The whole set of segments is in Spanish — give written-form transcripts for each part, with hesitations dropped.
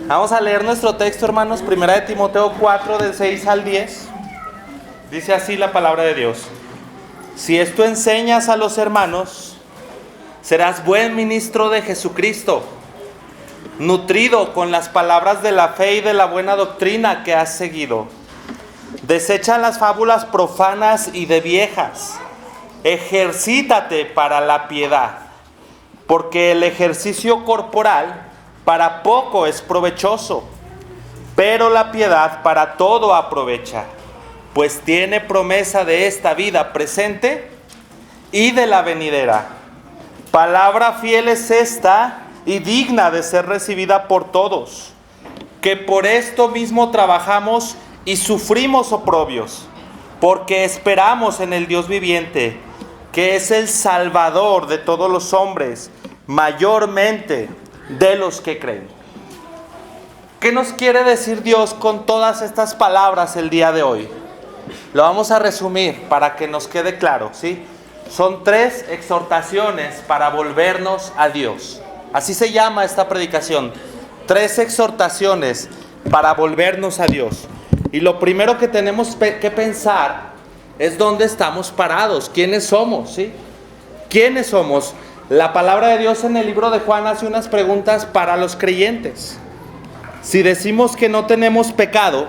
Vamos a leer nuestro texto, hermanos, 1 de Timoteo 4, del 6 al 10. Dice así la palabra de Dios. Si esto enseñas a los hermanos, serás buen ministro de Jesucristo, nutrido con las palabras de la fe y de la buena doctrina que has seguido. Desecha las fábulas profanas y de viejas. Ejercítate para la piedad, porque el ejercicio corporal para poco es provechoso, pero la piedad para todo aprovecha, pues tiene promesa de esta vida presente y de la venidera. Palabra fiel es esta y digna de ser recibida por todos, que por esto mismo trabajamos y sufrimos oprobios, porque esperamos en el Dios viviente, que es el Salvador de todos los hombres, mayormente de los que creen. ¿Qué nos quiere decir Dios con todas estas palabras el día de hoy? Lo vamos a resumir para que nos quede claro, ¿sí? Son 3 exhortaciones para volvernos a Dios. Así se llama esta predicación. 3 exhortaciones para volvernos a Dios. Y lo primero que tenemos que pensar es dónde estamos parados, quiénes somos, ¿sí? ¿Quiénes somos? La palabra de Dios en el libro de Juan hace unas preguntas para los creyentes. Si decimos que no tenemos pecado,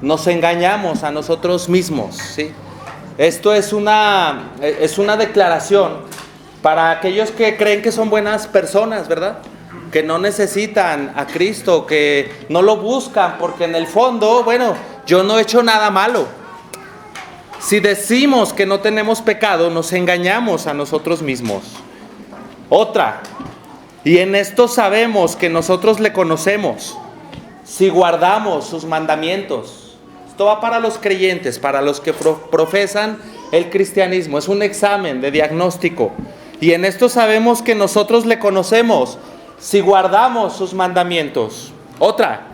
nos engañamos a nosotros mismos, ¿sí? Esto es una declaración para aquellos que creen que son buenas personas, ¿verdad? Que no necesitan a Cristo, que no lo buscan, porque en el fondo, bueno, yo no he hecho nada malo. Si decimos que no tenemos pecado, nos engañamos a nosotros mismos. Otra, y en esto sabemos que nosotros le conocemos, si guardamos sus mandamientos. Esto va para los creyentes, para los que profesan el cristianismo. Es un examen de diagnóstico. Y en esto sabemos que nosotros le conocemos, si guardamos sus mandamientos. Otra,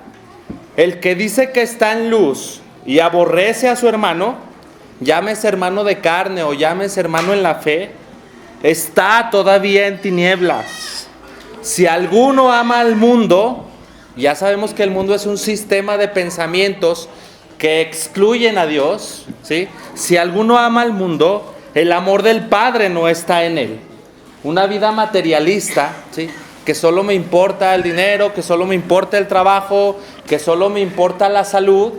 el que dice que está en luz y aborrece a su hermano, llámese hermano de carne o llámese hermano en la fe, está todavía en tinieblas. Si alguno ama al mundo, ya sabemos que el mundo es un sistema de pensamientos que excluyen a Dios, ¿sí? Si alguno ama al mundo, el amor del Padre no está en él. Una vida materialista, ¿sí? Que solo me importa el dinero, que solo me importa el trabajo, que solo me importa la salud.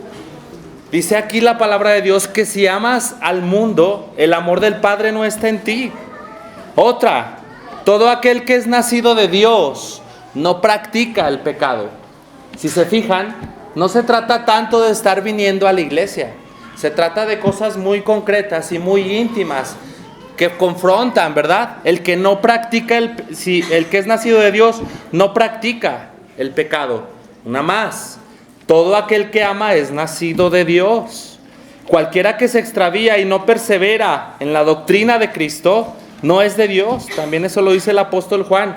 Dice aquí la palabra de Dios que si amas al mundo, el amor del Padre no está en ti. Otra, todo aquel que es nacido de Dios no practica el pecado. Si se fijan, no se trata tanto de estar viniendo a la iglesia. Se trata de cosas muy concretas y muy íntimas que confrontan, ¿verdad? El que no practica, el que es nacido de Dios no practica el pecado. Una más. Todo aquel que ama es nacido de Dios. Cualquiera que se extravía y no persevera en la doctrina de Cristo, no es de Dios. También eso lo dice el apóstol Juan.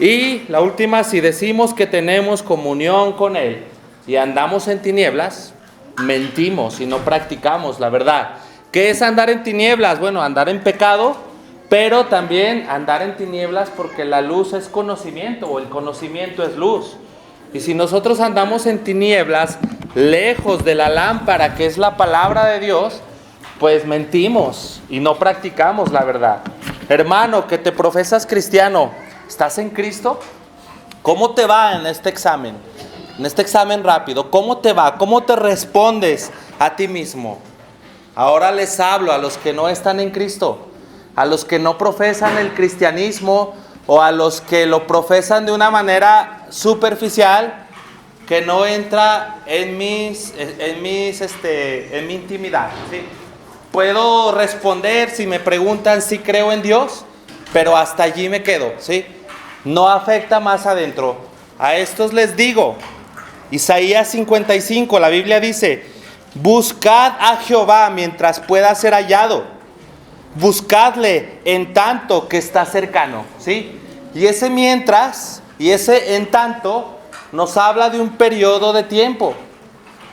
Y la última, si decimos que tenemos comunión con Él y andamos en tinieblas, mentimos y no practicamos la verdad. ¿Qué es andar en tinieblas? Bueno, andar en pecado, pero también andar en tinieblas porque la luz es conocimiento o el conocimiento es luz. Y si nosotros andamos en tinieblas, lejos de la lámpara que es la palabra de Dios, pues mentimos y no practicamos la verdad. Hermano, que te profesas cristiano, ¿estás en Cristo? ¿Cómo te va en este examen? En este examen rápido, ¿cómo te va? ¿Cómo te respondes a ti mismo? Ahora les hablo a los que no están en Cristo, a los que no profesan el cristianismo o a los que lo profesan de una manera superficial que no entra en mi intimidad, ¿sí? Puedo responder si me preguntan si creo en Dios, pero hasta allí me quedo, ¿sí? No afecta más adentro. A estos les digo, Isaías 55, la Biblia dice: buscad a Jehová mientras pueda ser hallado, buscadle en tanto que está cercano, ¿sí? Y ese mientras y ese en tanto nos habla de un periodo de tiempo.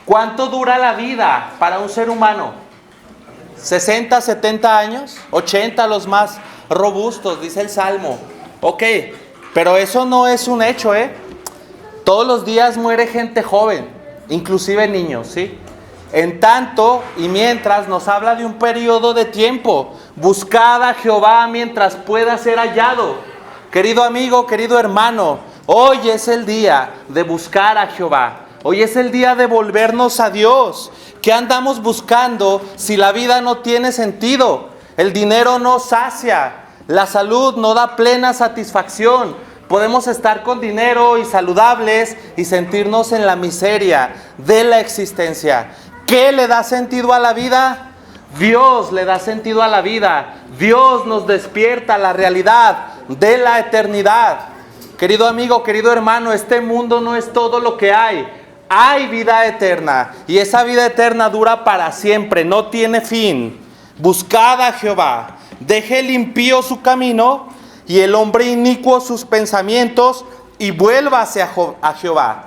¿Cuánto dura la vida para un ser humano? 60, 70 años, 80 los más robustos, dice el Salmo. Ok, pero eso no es un hecho, Todos los días muere gente joven, inclusive niños, ¿sí? En tanto y mientras nos habla de un periodo de tiempo. Buscad a Jehová mientras pueda ser hallado. Querido amigo, querido hermano, hoy es el día de buscar a Jehová. Hoy es el día de volvernos a Dios. ¿Qué andamos buscando si la vida no tiene sentido? El dinero no sacia, la salud no da plena satisfacción. Podemos estar con dinero y saludables y sentirnos en la miseria de la existencia. ¿Qué le da sentido a la vida? Dios le da sentido a la vida. Dios nos despierta a la realidad de la eternidad. Querido amigo, querido hermano, este mundo no es todo lo que hay. Hay vida eterna y esa vida eterna dura para siempre, no tiene fin. Buscad a Jehová, deje el impío su camino y el hombre inicuo sus pensamientos y vuélvase a Jehová.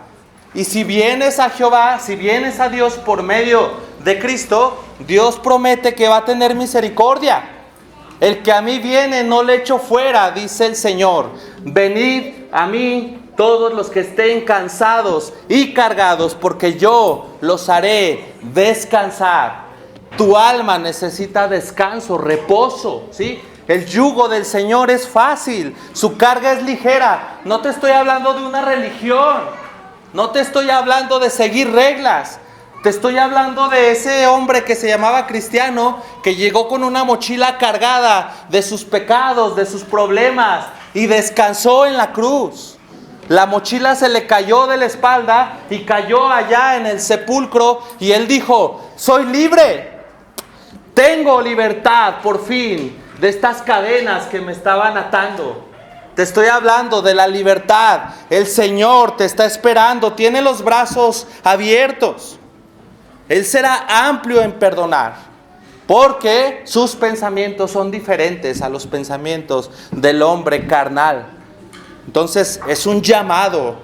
Y si vienes a Jehová, si vienes a Dios por medio de Cristo, Dios promete que va a tener misericordia. El que a mí viene no le echo fuera, dice el Señor. Venid a mí todos los que estén cansados y cargados, porque yo los haré descansar. Tu alma necesita descanso, reposo, ¿sí? El yugo del Señor es fácil, su carga es ligera. No te estoy hablando de una religión. No te estoy hablando de seguir reglas. Te estoy hablando de ese hombre que se llamaba cristiano, que llegó con una mochila cargada de sus pecados, de sus problemas, y descansó en la cruz. La mochila se le cayó de la espalda y cayó allá en el sepulcro, y él dijo: soy libre. Tengo libertad por fin de estas cadenas que me estaban atando. Te estoy hablando de la libertad. El Señor te está esperando, tiene los brazos abiertos. Él será amplio en perdonar, porque sus pensamientos son diferentes a los pensamientos del hombre carnal. Entonces es un llamado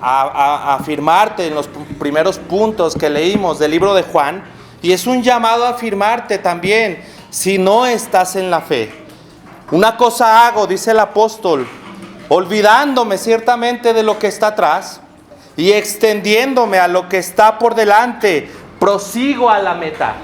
a afirmarte en los primeros puntos que leímos del libro de Juan, y es un llamado a afirmarte también si no estás en la fe. Una cosa hago, dice el apóstol, olvidándome ciertamente de lo que está atrás y extendiéndome a lo que está por delante, prosigo a la meta.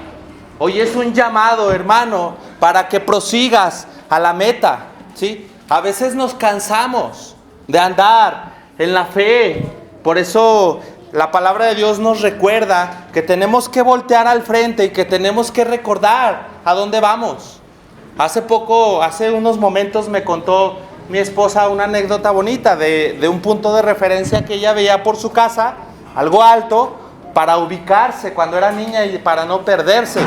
Hoy es un llamado, hermano, para que prosigas a la meta, ¿sí? A veces nos cansamos de andar en la fe. Por eso la palabra de Dios nos recuerda que tenemos que voltear al frente y que tenemos que recordar a dónde vamos. Hace unos momentos me contó mi esposa una anécdota bonita de un punto de referencia que ella veía por su casa, algo alto, para ubicarse cuando era niña y para no perderse.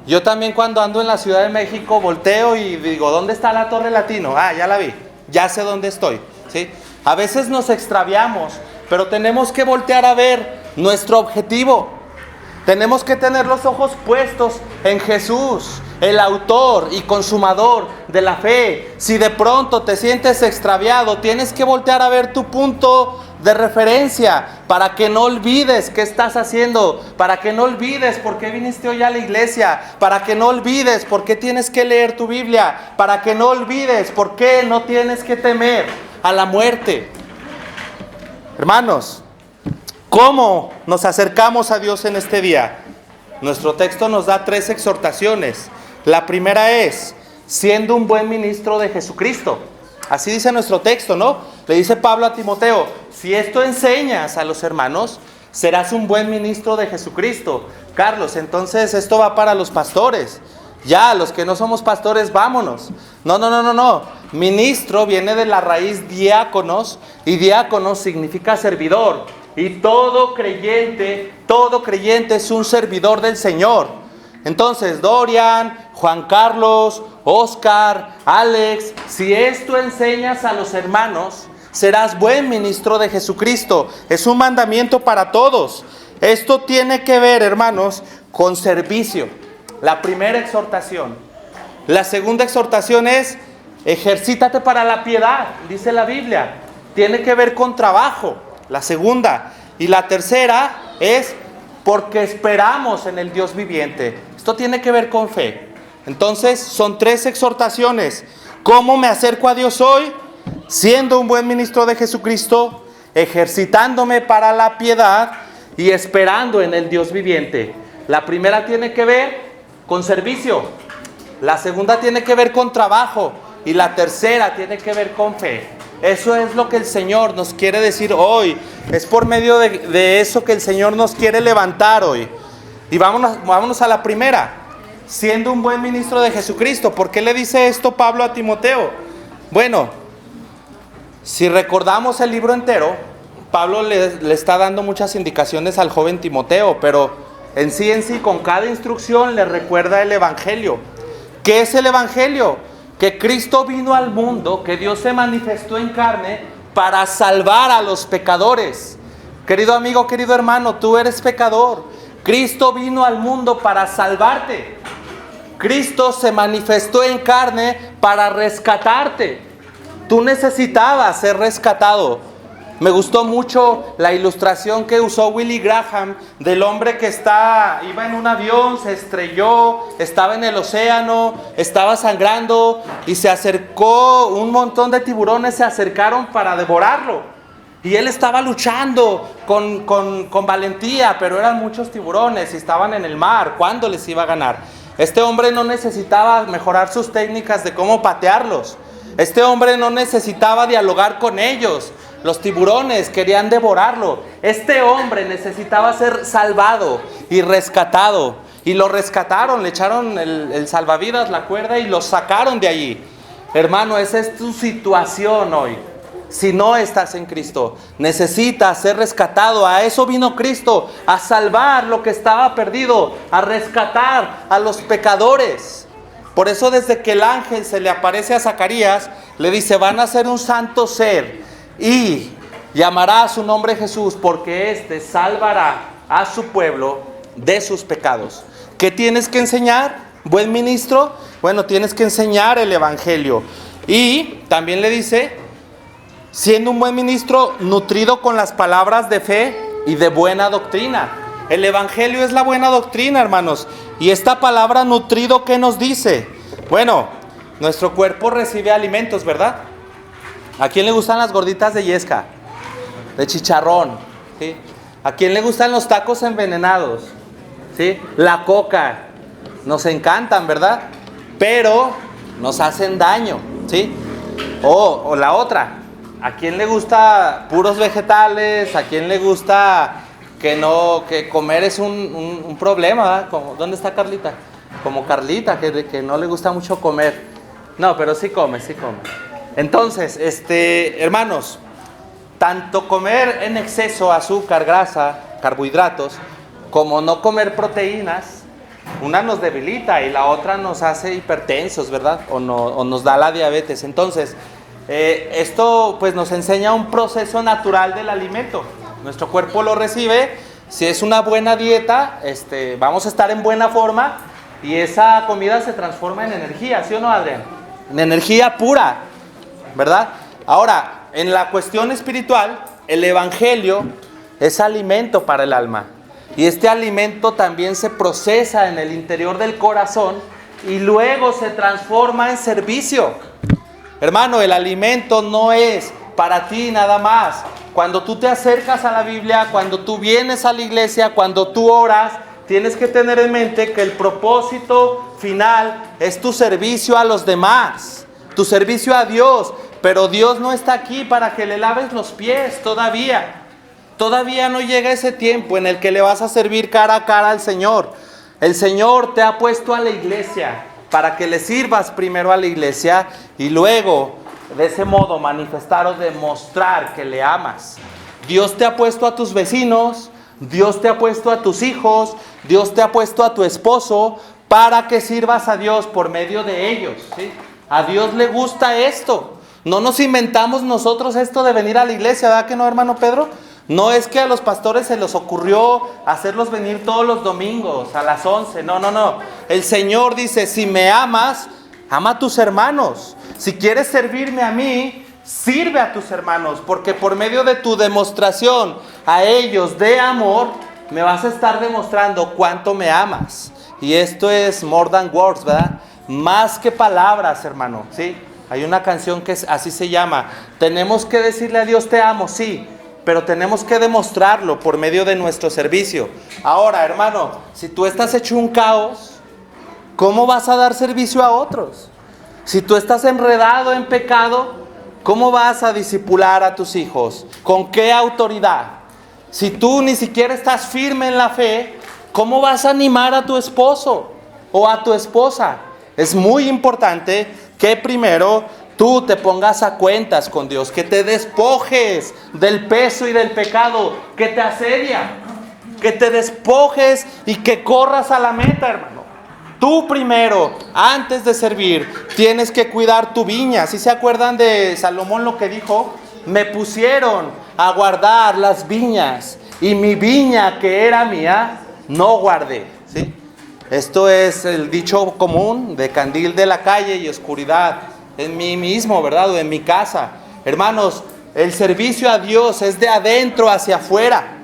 Yo también, cuando ando en la Ciudad de México, volteo y digo: ¿dónde está la Torre Latino? Ah, ya la vi, ya sé dónde estoy, ¿sí? A veces nos extraviamos, pero tenemos que voltear a ver nuestro objetivo. Tenemos que tener los ojos puestos en Jesús, el autor y consumador de la fe. Si de pronto te sientes extraviado, tienes que voltear a ver tu punto de referencia para que no olvides qué estás haciendo, para que no olvides por qué viniste hoy a la iglesia, para que no olvides por qué tienes que leer tu Biblia, para que no olvides por qué no tienes que temer a la muerte. Hermanos, ¿cómo nos acercamos a Dios en este día? Nuestro texto nos da 3 exhortaciones. La primera es: siendo un buen ministro de Jesucristo. Así dice nuestro texto, ¿no? Le dice Pablo a Timoteo: si esto enseñas a los hermanos, serás un buen ministro de Jesucristo. Carlos, entonces esto va para los pastores. Ya, los que no somos pastores, vámonos. No. Ministro viene de la raíz diáconos, y diáconos significa servidor. Y todo creyente es un servidor del Señor. Entonces, Dorian, Juan Carlos, Oscar, Alex, si esto enseñas a los hermanos, serás buen ministro de Jesucristo. Es un mandamiento para todos. Esto tiene que ver, hermanos, con servicio. La primera exhortación. La segunda exhortación es: ejercítate para la piedad, dice la Biblia. Tiene que ver con trabajo. La segunda. Y la tercera es: porque esperamos en el Dios viviente. Esto tiene que ver con fe. Entonces, son 3 exhortaciones. ¿Cómo me acerco a Dios hoy? Siendo un buen ministro de Jesucristo, ejercitándome para la piedad y esperando en el Dios viviente. La primera tiene que ver con servicio, la segunda tiene que ver con trabajo y la tercera tiene que ver con fe. Eso es lo que el Señor nos quiere decir hoy. Es por medio de eso que el Señor nos quiere levantar hoy. Y vámonos a la primera. Siendo un buen ministro de Jesucristo. ¿Por qué le dice esto Pablo a Timoteo? Bueno, si recordamos el libro entero, Pablo le está dando muchas indicaciones al joven Timoteo, pero en sí, con cada instrucción le recuerda el Evangelio. ¿Qué es el Evangelio? Que Cristo vino al mundo, que Dios se manifestó en carne para salvar a los pecadores. Querido amigo, querido hermano, tú eres pecador. Cristo vino al mundo para salvarte. Cristo se manifestó en carne para rescatarte. Tú necesitabas ser rescatado. Me gustó mucho la ilustración que usó Willy Graham del hombre que iba en un avión, se estrelló, estaba en el océano, estaba sangrando y se acercó, un montón de tiburones se acercaron para devorarlo. Y él estaba luchando con valentía, pero eran muchos tiburones y estaban en el mar. ¿Cuándo les iba a ganar? Este hombre no necesitaba mejorar sus técnicas de cómo patearlos. Este hombre no necesitaba dialogar con ellos. Los tiburones querían devorarlo. Este hombre necesitaba ser salvado y rescatado. Y lo rescataron, le echaron el salvavidas, la cuerda y lo sacaron de allí. Hermano, esa es tu situación hoy. Si no estás en Cristo, necesitas ser rescatado. A eso vino Cristo, a salvar lo que estaba perdido, a rescatar a los pecadores. Por eso desde que el ángel se le aparece a Zacarías, le dice, van a ser un santo ser y llamará a su nombre Jesús, porque éste salvará a su pueblo de sus pecados. ¿Qué tienes que enseñar, buen ministro? Bueno, tienes que enseñar el Evangelio. Y también le dice, siendo un buen ministro, nutrido con las palabras de fe y de buena doctrina. El Evangelio es la buena doctrina, hermanos. Y esta palabra nutrido, ¿qué nos dice? Bueno, nuestro cuerpo recibe alimentos, ¿verdad? ¿A quién le gustan las gorditas de yesca? De chicharrón, ¿sí? ¿A quién le gustan los tacos envenenados? ¿Sí? La coca. Nos encantan, ¿verdad? Pero nos hacen daño, ¿sí? O la otra. ¿A quién le gusta puros vegetales? ¿A quién le gusta que comer es un problema, ¿verdad? ¿Dónde está Carlita? Como Carlita, que no le gusta mucho comer. No, pero sí come. Entonces, hermanos, tanto comer en exceso azúcar, grasa, carbohidratos, como no comer proteínas, una nos debilita y la otra nos hace hipertensos, ¿verdad? O nos da la diabetes. Entonces, esto pues nos enseña un proceso natural del alimento. Nuestro cuerpo lo recibe. Si es una buena dieta, vamos a estar en buena forma y esa comida se transforma en energía, ¿sí o no, Adrián? En energía pura, ¿verdad? Ahora, en la cuestión espiritual, el Evangelio es alimento para el alma. Y este alimento también se procesa en el interior del corazón y luego se transforma en servicio. Hermano, el alimento no es para ti nada más. Cuando tú te acercas a la Biblia, cuando tú vienes a la iglesia, cuando tú oras, tienes que tener en mente que el propósito final es tu servicio a los demás, tu servicio a Dios. Pero Dios no está aquí para que le laves los pies todavía. Todavía no llega ese tiempo en el que le vas a servir cara a cara al Señor. El Señor te ha puesto a la iglesia para que le sirvas primero a la iglesia y luego de ese modo manifestar o demostrar que le amas. Dios te ha puesto a tus vecinos, Dios te ha puesto a tus hijos, Dios te ha puesto a tu esposo para que sirvas a Dios por medio de ellos, ¿sí? A Dios le gusta esto. No nos inventamos nosotros esto de venir a la iglesia, ¿verdad que no, hermano Pedro? No es que a los pastores se les ocurrió hacerlos venir todos los domingos a las 11. No. El Señor dice, si me amas, ama a tus hermanos. Si quieres servirme a mí, sirve a tus hermanos. Porque por medio de tu demostración a ellos de amor, me vas a estar demostrando cuánto me amas. Y esto es more than words, ¿verdad? Más que palabras, hermano, ¿sí? Hay una canción que así se llama. Tenemos que decirle a Dios te amo, sí. pero tenemos que demostrarlo por medio de nuestro servicio. Ahora, hermano, si tú estás hecho un caos, ¿cómo vas a dar servicio a otros? Si tú estás enredado en pecado, ¿cómo vas a discipular a tus hijos? ¿Con qué autoridad? Si tú ni siquiera estás firme en la fe, ¿cómo vas a animar a tu esposo o a tu esposa? Es muy importante que primero tú te pongas a cuentas con Dios, que te despojes del peso y del pecado que te asedia, que te despojes y que corras a la meta, hermano. Tú primero, antes de servir, tienes que cuidar tu viña. ¿Sí se acuerdan de Salomón lo que dijo? Me pusieron a guardar las viñas y mi viña que era mía, no guardé. ¿Sí? Esto es el dicho común de candil de la calle y oscuridad en mí mismo, ¿verdad? O en mi casa. Hermanos, el servicio a Dios es de adentro hacia afuera.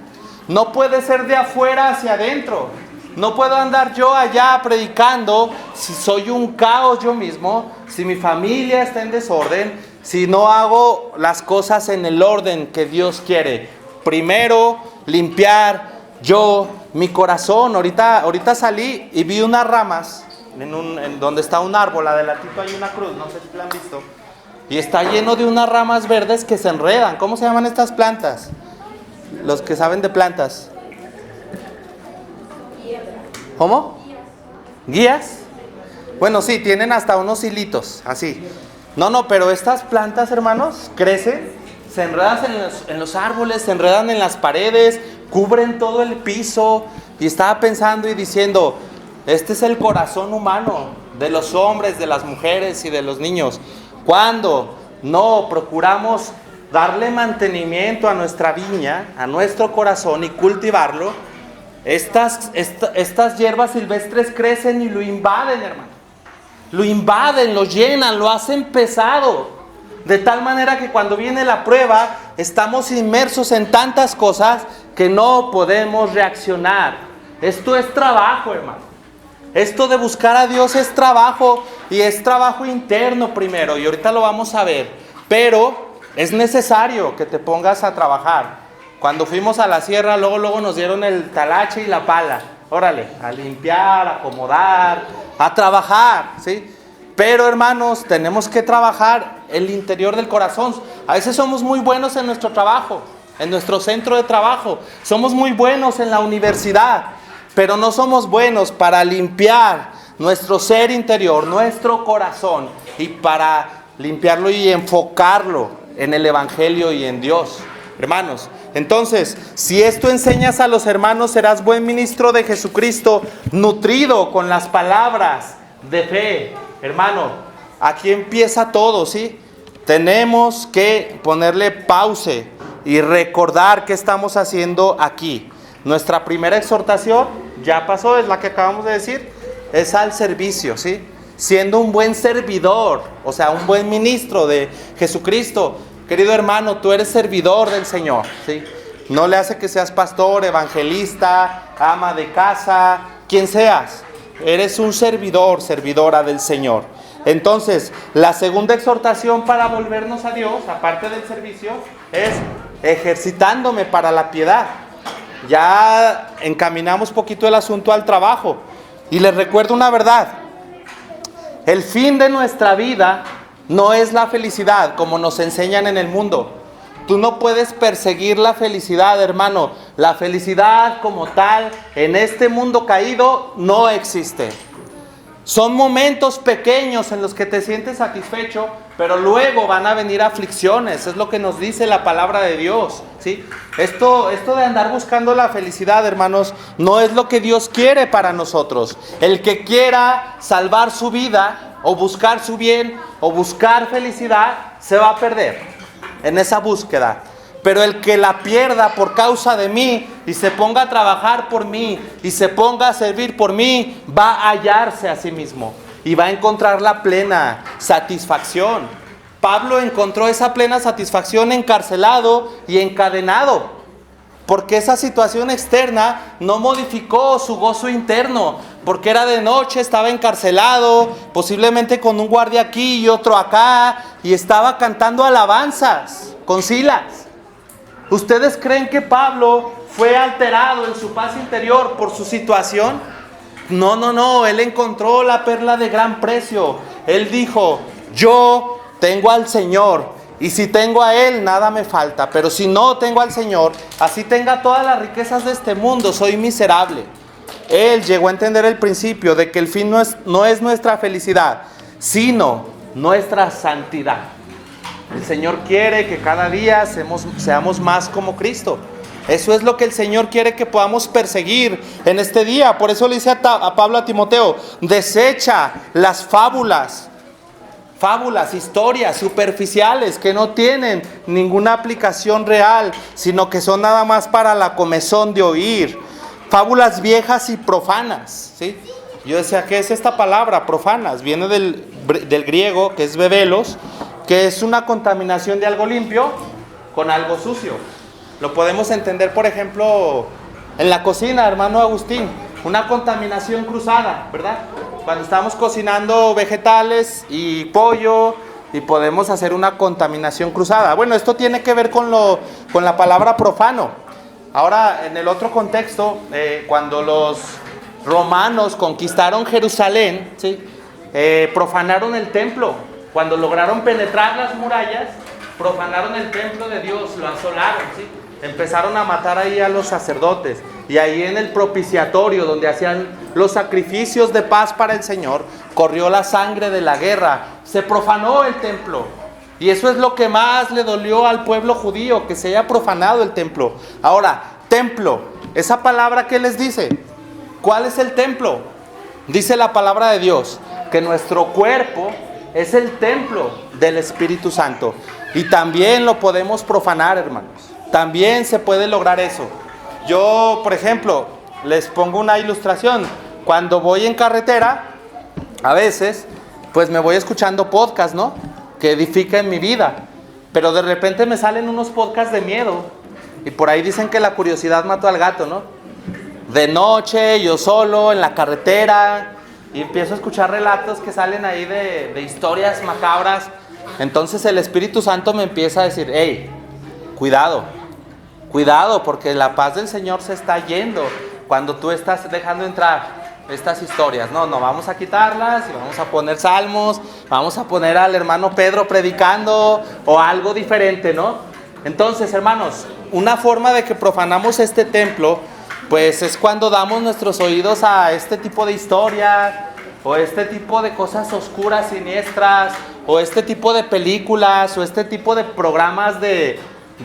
No puede ser de afuera hacia adentro. No puedo andar yo allá predicando si soy un caos yo mismo, si mi familia está en desorden, si no hago las cosas en el orden que Dios quiere. Primero, limpiar yo mi corazón. Ahorita salí y vi unas ramas en donde está un árbol, adelantito hay una cruz, no sé si la han visto. Y está lleno de unas ramas verdes que se enredan. ¿Cómo se llaman estas plantas? Los que saben de plantas. ¿Cómo? ¿Guías? Bueno, sí, tienen hasta unos hilitos, así. No, pero estas plantas, hermanos, crecen, se enredan en los árboles, se enredan en las paredes, cubren todo el piso. Y estaba pensando y diciendo, este es el corazón humano de los hombres, de las mujeres y de los niños. Cuando no procuramos darle mantenimiento a nuestra viña, a nuestro corazón y cultivarlo, estas hierbas silvestres crecen y lo invaden, hermano. Lo invaden, lo llenan, lo hacen pesado. De tal manera que cuando viene la prueba, estamos inmersos en tantas cosas que no podemos reaccionar. Esto es trabajo, hermano. Esto de buscar a Dios es trabajo, y es trabajo interno primero, y ahorita lo vamos a ver. Pero es necesario que te pongas a trabajar. Cuando fuimos a la sierra, luego nos dieron el talache y la pala. Órale, a limpiar, a acomodar, a trabajar, ¿sí? Pero hermanos, tenemos que trabajar el interior del corazón. A veces somos muy buenos en nuestro trabajo, en nuestro centro de trabajo. Somos muy buenos en la universidad, pero no somos buenos para limpiar nuestro ser interior, nuestro corazón, y para limpiarlo y enfocarlo en el Evangelio y en Dios. Hermanos, entonces, si esto enseñas a los hermanos, serás buen ministro de Jesucristo, nutrido con las palabras de fe. Hermano, aquí empieza todo, ¿sí? Tenemos que ponerle pause y recordar qué estamos haciendo aquí. Nuestra primera exhortación, ya pasó, es la que acabamos de decir, es al servicio, ¿sí? Siendo un buen servidor, o sea, un buen ministro de Jesucristo. Querido hermano, tú eres servidor del Señor, ¿sí? No le hace que seas pastor, evangelista, ama de casa, quien seas. Eres un servidor, servidora del Señor. Entonces, la segunda exhortación para volvernos a Dios, aparte del servicio, es ejercitándome para la piedad. Ya encaminamos poquito el asunto al trabajo. Y les recuerdo una verdad. El fin de nuestra vida no es la felicidad como nos enseñan en el mundo. Tú no puedes perseguir la felicidad, hermano. La felicidad como tal en este mundo caído no existe. Son momentos pequeños en los que te sientes satisfecho, pero luego van a venir aflicciones. Es lo que nos dice la palabra de Dios, ¿sí? Esto de andar buscando la felicidad, hermanos, no es lo que Dios quiere para nosotros. El que quiera salvar su vida, o buscar su bien, o buscar felicidad, se va a perder en esa búsqueda. Pero el que la pierda por causa de mí y se ponga a trabajar por mí y se ponga a servir por mí, va a hallarse a sí mismo y va a encontrar la plena satisfacción. Pablo encontró esa plena satisfacción encarcelado y encadenado, porque esa situación externa no modificó su gozo interno, porque era de noche, estaba encarcelado, posiblemente con un guardia aquí y otro acá, y estaba cantando alabanzas con Silas. ¿Ustedes creen que Pablo fue alterado en su paz interior por su situación? No, él encontró la perla de gran precio. Él dijo, yo tengo al Señor, y si tengo a Él, nada me falta. Pero si no tengo al Señor, así tenga todas las riquezas de este mundo, soy miserable. Él llegó a entender el principio de que el fin no es nuestra felicidad, sino nuestra santidad. El Señor quiere que cada día seamos más como Cristo. Eso es lo que el Señor quiere que podamos perseguir en este día. Por eso le dice a Pablo a Timoteo, desecha las fábulas, historias superficiales que no tienen ninguna aplicación real, sino que son nada más para la comezón de oír. Fábulas viejas y profanas, ¿sí? Yo decía, ¿qué es esta palabra? Profanas. Viene del griego, que es bebelos, que es una contaminación de algo limpio con algo sucio. Lo podemos entender, por ejemplo, en la cocina, hermano Agustín, una contaminación cruzada, ¿verdad? Cuando estamos cocinando vegetales y pollo y podemos hacer una contaminación cruzada. Bueno, esto tiene que ver con la palabra profano. Ahora, en el otro contexto, cuando los romanos conquistaron Jerusalén, ¿sí? Profanaron el templo. Cuando lograron penetrar las murallas, profanaron el templo de Dios, lo asolaron, ¿sí? Empezaron a matar ahí a los sacerdotes. Y ahí en el propiciatorio, donde hacían los sacrificios de paz para el Señor, corrió la sangre de la guerra. Se profanó el templo. Y eso es lo que más le dolió al pueblo judío, que se haya profanado el templo. Ahora, templo, esa palabra, ¿qué les dice? ¿Cuál es el templo? Dice la palabra de Dios, que nuestro cuerpo es el templo del Espíritu Santo. Y también lo podemos profanar, hermanos. También se puede lograr eso. Yo, por ejemplo, les pongo una ilustración. Cuando voy en carretera, a veces, pues me voy escuchando podcasts, ¿no? Que edifican mi vida. Pero de repente me salen unos podcasts de miedo. Y por ahí dicen que la curiosidad mató al gato, ¿no? De noche, yo solo, en la carretera, y empiezo a escuchar relatos que salen ahí de historias macabras. Entonces el Espíritu Santo me empieza a decir, hey, cuidado, porque la paz del Señor se está yendo cuando tú estás dejando entrar estas historias. No, vamos a quitarlas y vamos a poner salmos, vamos a poner al hermano Pedro predicando o algo diferente, ¿no? Entonces, hermanos, una forma de que profanamos este templo, pues es cuando damos nuestros oídos a este tipo de historias, o este tipo de cosas oscuras, siniestras, o este tipo de películas, o este tipo de programas de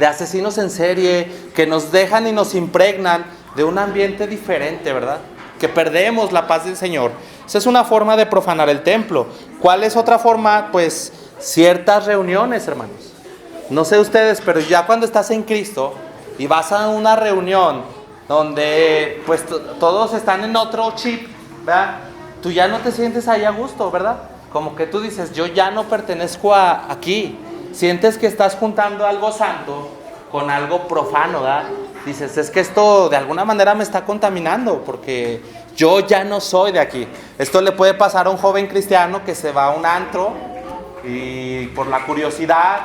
asesinos en serie, que nos dejan y nos impregnan de un ambiente diferente, ¿verdad? Que perdemos la paz del Señor. Esa es una forma de profanar el templo. ¿Cuál es otra forma? Pues ciertas reuniones, hermanos. No sé ustedes, pero ya cuando estás en Cristo y vas a una reunión donde pues todos están en otro chip, ¿verdad? Tú ya no te sientes ahí a gusto, ¿verdad? Como que tú dices, yo ya no pertenezco aquí. Sientes que estás juntando algo santo con algo profano, ¿verdad? Dices, es que esto de alguna manera me está contaminando porque yo ya no soy de aquí. Esto le puede pasar a un joven cristiano que se va a un antro y por la curiosidad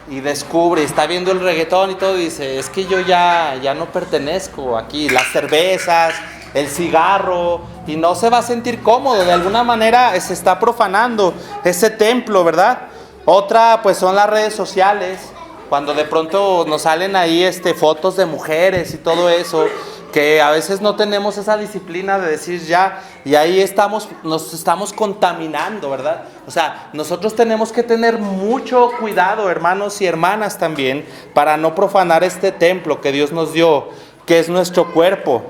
y descubre, está viendo el reggaetón y todo, y dice, es que yo ya no pertenezco aquí. Las cervezas, el cigarro, y no se va a sentir cómodo. De alguna manera se está profanando ese templo, ¿verdad? Otra pues son las redes sociales, cuando de pronto nos salen ahí fotos de mujeres y todo eso, que a veces no tenemos esa disciplina de decir ya, y ahí nos estamos contaminando, ¿verdad? O sea, nosotros tenemos que tener mucho cuidado, hermanos y hermanas también, para no profanar este templo que Dios nos dio, que es nuestro cuerpo.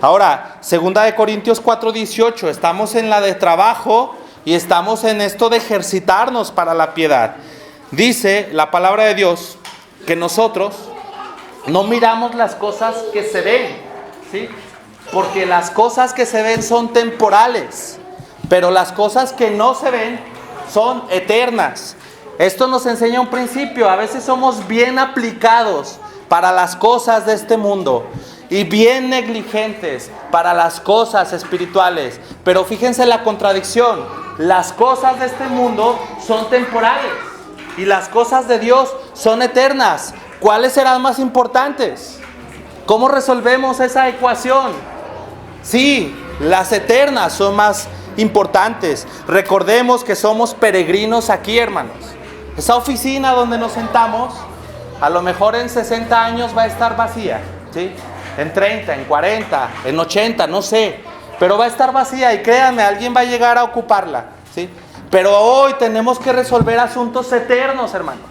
Ahora, 2 Corintios 4:18, estamos en la de trabajo y estamos en esto de ejercitarnos para la piedad. Dice la palabra de Dios que nosotros no miramos las cosas que se ven, ¿sí? Porque las cosas que se ven son temporales, pero las cosas que no se ven son eternas. Esto nos enseña un principio. A veces somos bien aplicados para las cosas de este mundo y bien negligentes para las cosas espirituales. Pero fíjense la contradicción. Las cosas de este mundo son temporales y las cosas de Dios son eternas. ¿cuáles serán más importantes? ¿Cómo resolvemos esa ecuación? Sí, las eternas son más importantes. Recordemos que somos peregrinos aquí, hermanos. Esa oficina donde nos sentamos, a lo mejor en 60 años va a estar vacía, ¿sí? En 30, en 40, en 80, no sé. Pero va a estar vacía y créanme, alguien va a llegar a ocuparla, ¿sí? Pero hoy tenemos que resolver asuntos eternos, hermanos.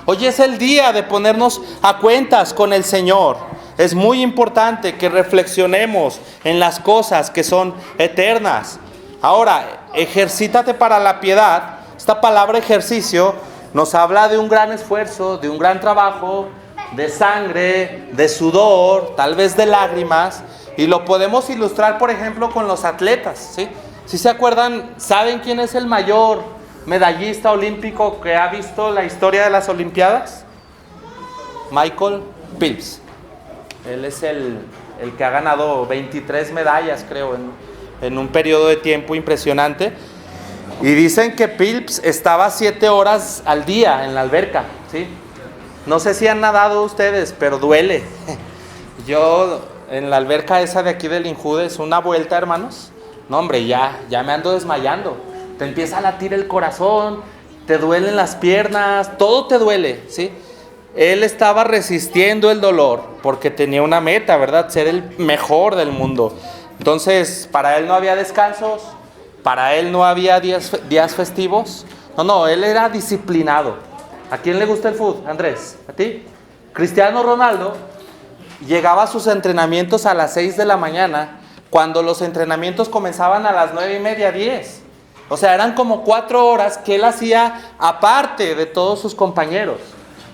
Hoy es el día de ponernos a cuentas con el Señor. Es muy importante que reflexionemos en las cosas que son eternas. Ahora, ejercítate para la piedad. Esta palabra ejercicio nos habla de un gran esfuerzo, de un gran trabajo, de sangre, de sudor, tal vez de lágrimas. Y lo podemos ilustrar, por ejemplo, con los atletas, ¿sí? Si se acuerdan, ¿saben quién es el mayor medallista olímpico que ha visto la historia de las Olimpiadas? Michael Phelps. Él es el que ha ganado 23 medallas, creo, en un periodo de tiempo impresionante. Y dicen que Phelps estaba 7 horas al día en la alberca, ¿sí? No sé si han nadado ustedes, pero duele. Yo en la alberca esa de aquí del Injudes, una vuelta, hermanos. No, hombre, ya me ando desmayando. Te empieza a latir el corazón, te duelen las piernas, todo te duele, ¿sí? Él estaba resistiendo el dolor porque tenía una meta, ¿verdad? Ser el mejor del mundo. Entonces, para él no había descansos, para él no había días festivos. No, él era disciplinado. ¿A quién le gusta el fútbol, Andrés? ¿A ti? Cristiano Ronaldo llegaba a sus entrenamientos a las 6 de la mañana, cuando los entrenamientos comenzaban a las 9:30, 10. O sea, eran como 4 horas que él hacía aparte de todos sus compañeros.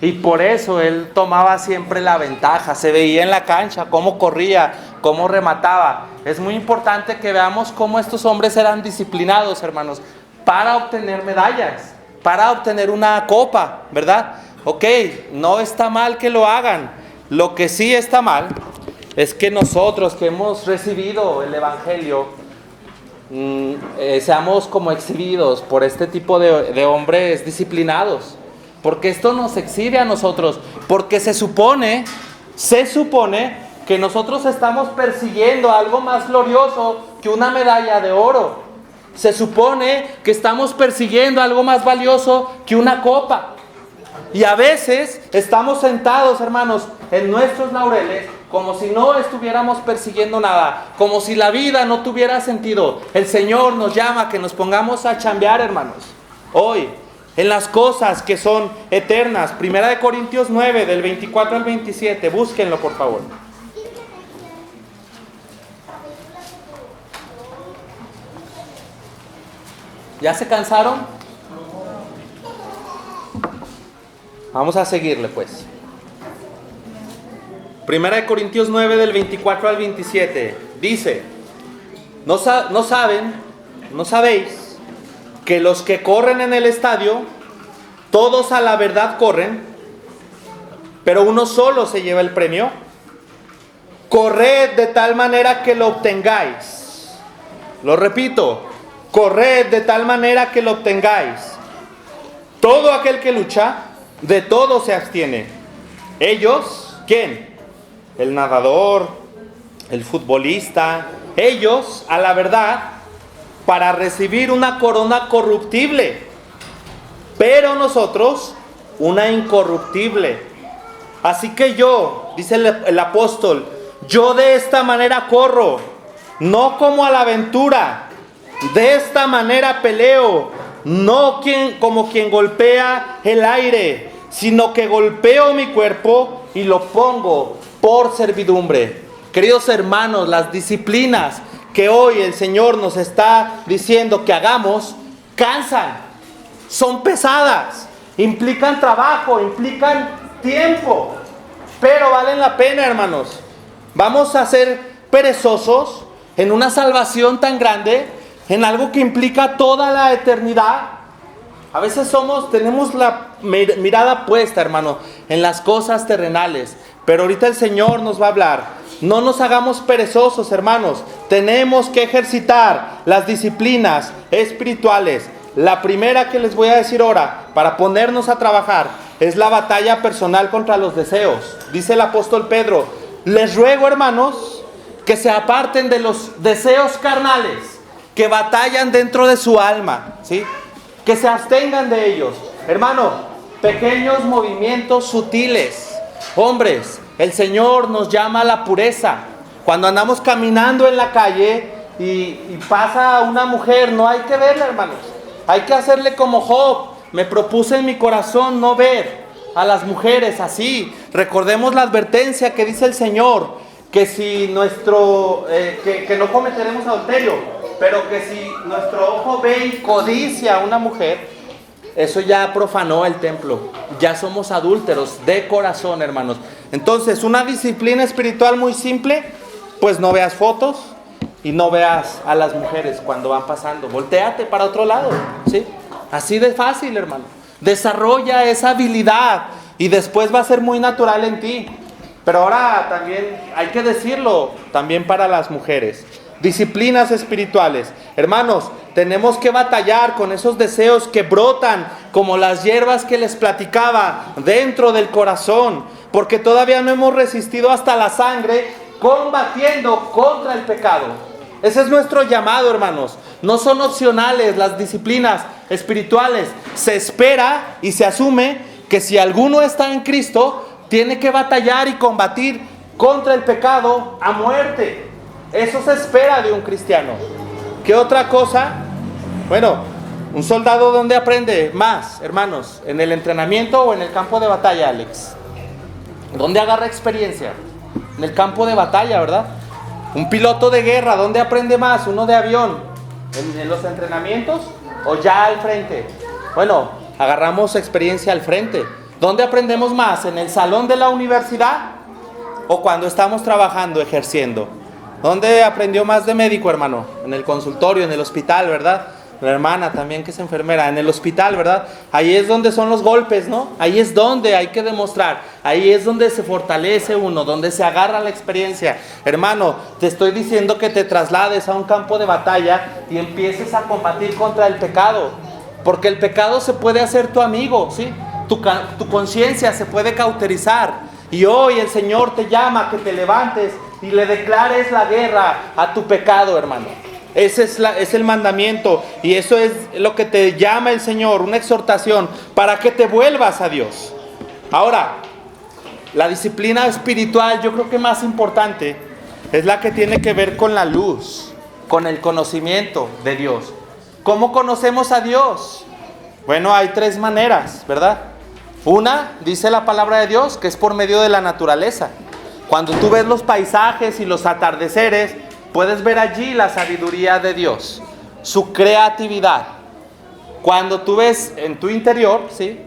Y por eso él tomaba siempre la ventaja. Se veía en la cancha cómo corría, cómo remataba. Es muy importante que veamos cómo estos hombres eran disciplinados, hermanos, para obtener medallas, para obtener una copa, ¿verdad? Ok, no está mal que lo hagan. Lo que sí está mal es que nosotros que hemos recibido el Evangelio seamos como exhibidos por este tipo de hombres disciplinados. Porque esto nos exhibe a nosotros. Porque se supone que nosotros estamos persiguiendo algo más glorioso que una medalla de oro. Se supone que estamos persiguiendo algo más valioso que una copa. Y a veces estamos sentados, hermanos, en nuestros laureles, como si no estuviéramos persiguiendo nada, como si la vida no tuviera sentido. El Señor nos llama a que nos pongamos a chambear, hermanos, hoy, en las cosas que son eternas. 1 Corintios 9, del 24 al 27, búsquenlo por favor. ¿Ya se cansaron? Vamos a seguirle pues. 1 Corintios 9 del 24 al 27 dice: ¿No sabéis que los que corren en el estadio, todos a la verdad corren, pero uno solo se lleva el premio? Corred de tal manera que lo obtengáis. Lo repito, corred de tal manera que lo obtengáis. Todo aquel que lucha, de todo se abstiene. Ellos, ¿quién? El nadador, el futbolista, ellos, a la verdad, para recibir una corona corruptible, pero nosotros, una incorruptible. Así que yo, dice el apóstol, yo de esta manera corro, no como a la aventura, de esta manera peleo, no como quien golpea el aire, sino que golpeo mi cuerpo y lo pongo por servidumbre. Queridos hermanos, las disciplinas que hoy el Señor nos está diciendo que hagamos, cansan, son pesadas, implican trabajo, implican tiempo, pero valen la pena, hermanos. Vamos a ser perezosos en una salvación tan grande, en algo que implica toda la eternidad. A veces tenemos la mirada puesta, hermano, en las cosas terrenales, pero ahorita el Señor nos va a hablar. No nos hagamos perezosos, hermanos. Tenemos que ejercitar las disciplinas espirituales. La primera que les voy a decir ahora, para ponernos a trabajar, es la batalla personal contra los deseos. Dice el apóstol Pedro: les ruego, hermanos, que se aparten de los deseos carnales que batallan dentro de su alma, ¿sí? Que se abstengan de ellos. Hermano, pequeños movimientos sutiles. Hombres, el Señor nos llama a la pureza. Cuando andamos caminando en la calle y pasa una mujer, no hay que verla, hermanos. Hay que hacerle como Job: me propuse en mi corazón no ver a las mujeres así. Recordemos la advertencia que dice el Señor, que si que no cometeremos adulterio, pero que si nuestro ojo ve y codicia a una mujer, eso ya profanó el templo. Ya somos adúlteros de corazón, hermanos. Entonces, una disciplina espiritual muy simple: pues no veas fotos y no veas a las mujeres cuando van pasando. Voltéate para otro lado, ¿sí? Así de fácil, hermano. Desarrolla esa habilidad y después va a ser muy natural en ti. Pero ahora también hay que decirlo, también para las mujeres. Disciplinas espirituales. Hermanos, tenemos que batallar con esos deseos que brotan como las hierbas que les platicaba dentro del corazón, porque todavía no hemos resistido hasta la sangre combatiendo contra el pecado. Ese es nuestro llamado, hermanos. No son opcionales las disciplinas espirituales. Se espera y se asume que si alguno está en Cristo, tiene que batallar y combatir contra el pecado a muerte. Eso se espera de un cristiano. ¿Qué otra cosa? Bueno, un soldado, ¿dónde aprende más, hermanos? ¿En el entrenamiento o en el campo de batalla, Alex? ¿Dónde agarra experiencia? En el campo de batalla, ¿verdad? Un piloto de guerra, ¿dónde aprende más? ¿Uno de avión? ¿En los entrenamientos o ya al frente? Bueno, agarramos experiencia al frente. ¿Dónde aprendemos más? ¿En el salón de la universidad o cuando estamos trabajando, ejerciendo? ¿Dónde aprendió más de médico, hermano? En el consultorio, en el hospital, ¿verdad? La hermana también, que es enfermera, en el hospital, ¿verdad? Ahí es donde son los golpes, ¿no? Ahí es donde hay que demostrar. Ahí es donde se fortalece uno, donde se agarra la experiencia. Hermano, te estoy diciendo que te traslades a un campo de batalla y empieces a combatir contra el pecado. Porque el pecado se puede hacer tu amigo, ¿sí? Tu conciencia se puede cauterizar. Y hoy el Señor te llama a que te levantes y le declares la guerra a tu pecado, hermano. Ese es el mandamiento, y eso es lo que te llama el Señor, una exhortación para que te vuelvas a Dios. Ahora, la disciplina espiritual, yo creo que más importante, es la que tiene que ver con la luz, con el conocimiento de Dios. ¿Cómo conocemos a Dios? Bueno, hay tres maneras, ¿verdad? Una, dice la palabra de Dios, que es por medio de la naturaleza. Cuando tú ves los paisajes y los atardeceres, puedes ver allí la sabiduría de Dios, su creatividad. Cuando tú ves en tu interior, ¿sí?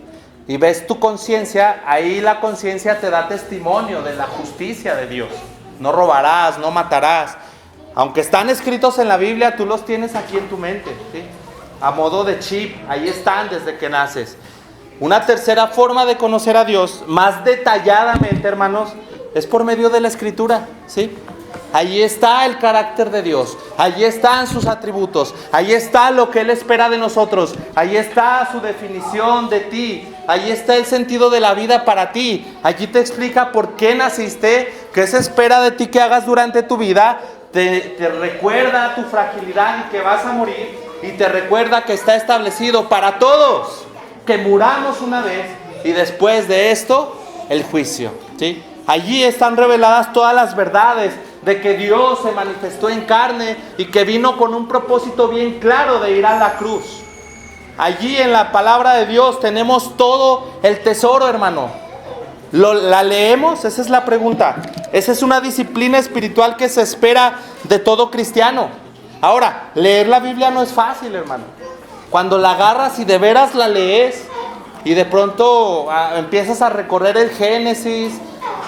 Y ves tu conciencia, ahí la conciencia te da testimonio de la justicia de Dios. No robarás, no matarás. Aunque están escritos en la Biblia, tú los tienes aquí en tu mente, ¿sí? A modo de chip, ahí están desde que naces. Una tercera forma de conocer a Dios, más detalladamente, hermanos, es por medio de la Escritura, ¿sí? Allí está el carácter de Dios, allí están sus atributos, allí está lo que Él espera de nosotros, allí está su definición de ti, allí está el sentido de la vida para ti, allí te explica por qué naciste, qué se espera de ti que hagas durante tu vida, te recuerda tu fragilidad y que vas a morir, y te recuerda que está establecido para todos que muramos una vez y después de esto el juicio, ¿sí? Allí están reveladas todas las verdades de que Dios se manifestó en carne y que vino con un propósito bien claro de ir a la cruz. Allí en la palabra de Dios tenemos todo el tesoro, hermano. ¿La leemos? Esa es la pregunta. Esa es una disciplina espiritual que se espera de todo cristiano. Ahora, leer la Biblia no es fácil, hermano. Cuando la agarras y de veras la lees y de pronto empiezas a recorrer el Génesis,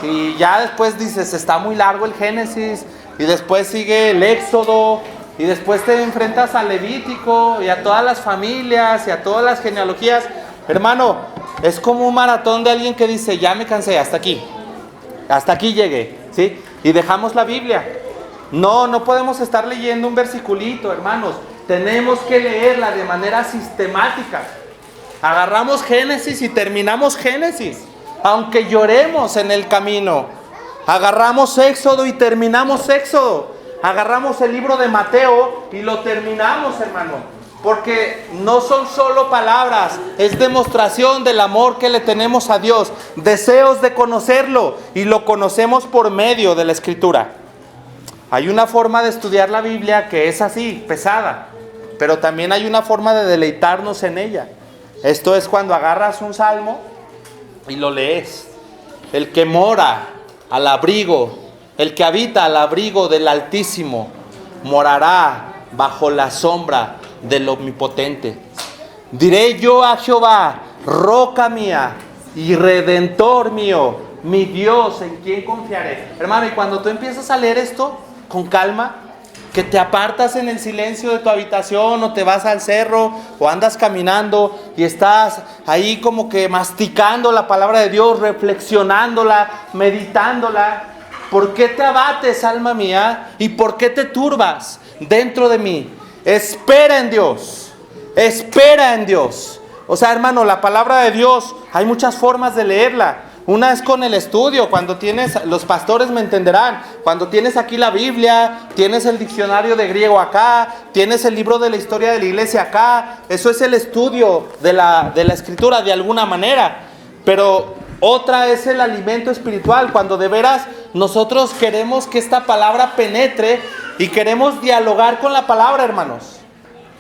y ya después dices, está muy largo el Génesis, y después sigue el Éxodo, y después te enfrentas al Levítico, y a todas las familias, y a todas las genealogías. Hermano, es como un maratón de alguien que dice, ya me cansé, hasta aquí llegué, ¿sí? Y dejamos la Biblia. No podemos estar leyendo un versiculito, hermanos. Tenemos que leerla de manera sistemática. Agarramos Génesis y terminamos Génesis, aunque lloremos en el camino. Agarramos Éxodo y terminamos Éxodo. Agarramos el libro de Mateo y lo terminamos, hermano. Porque no son solo palabras, es demostración del amor que le tenemos a Dios, deseos de conocerlo, y lo conocemos por medio de la Escritura. Hay una forma de estudiar la Biblia que es así, pesada, pero también hay una forma de deleitarnos en ella. Esto es cuando agarras un salmo y lo lees. El que mora al abrigo, el que habita al abrigo del Altísimo, morará bajo la sombra del Omnipotente. Diré yo a Jehová, roca mía y redentor mío, mi Dios, en quien confiaré. Hermano, y cuando tú empiezas a leer esto con calma, que te apartas en el silencio de tu habitación, o te vas al cerro, o andas caminando y estás ahí como que masticando la palabra de Dios, reflexionándola, meditándola. ¿Por qué te abates, alma mía? ¿Y por qué te turbas dentro de mí? Espera en Dios, espera en Dios. O sea, hermano, la palabra de Dios, hay muchas formas de leerla. Una es con el estudio, cuando tienes, los pastores me entenderán, cuando tienes aquí la Biblia, tienes el diccionario de griego acá, tienes el libro de la historia de la iglesia acá. Eso es el estudio de la Escritura de alguna manera. Pero otra es el alimento espiritual, cuando de veras nosotros queremos que esta palabra penetre y queremos dialogar con la palabra, hermanos.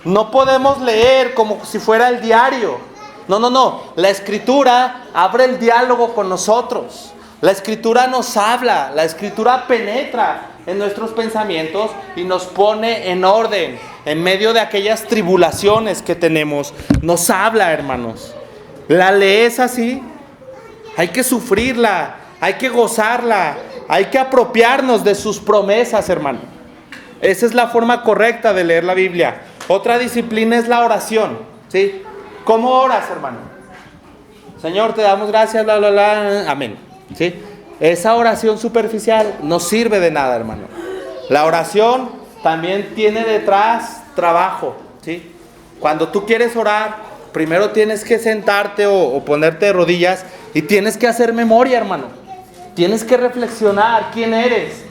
No podemos leer como si fuera el diario. No. La Escritura abre el diálogo con nosotros. La Escritura nos habla. La Escritura penetra en nuestros pensamientos y nos pone en orden en medio de aquellas tribulaciones que tenemos. Nos habla, hermanos. La lees así. Hay que sufrirla. Hay que gozarla. Hay que apropiarnos de sus promesas, hermano. Esa es la forma correcta de leer la Biblia. Otra disciplina es la oración, ¿sí? ¿Cómo oras, hermano? Señor, te damos gracias, bla, bla, bla, amén, ¿sí? Esa oración superficial no sirve de nada, hermano. La oración también tiene detrás trabajo, ¿sí? Cuando tú quieres orar, primero tienes que sentarte o ponerte de rodillas y tienes que hacer memoria, hermano. Tienes que reflexionar quién eres.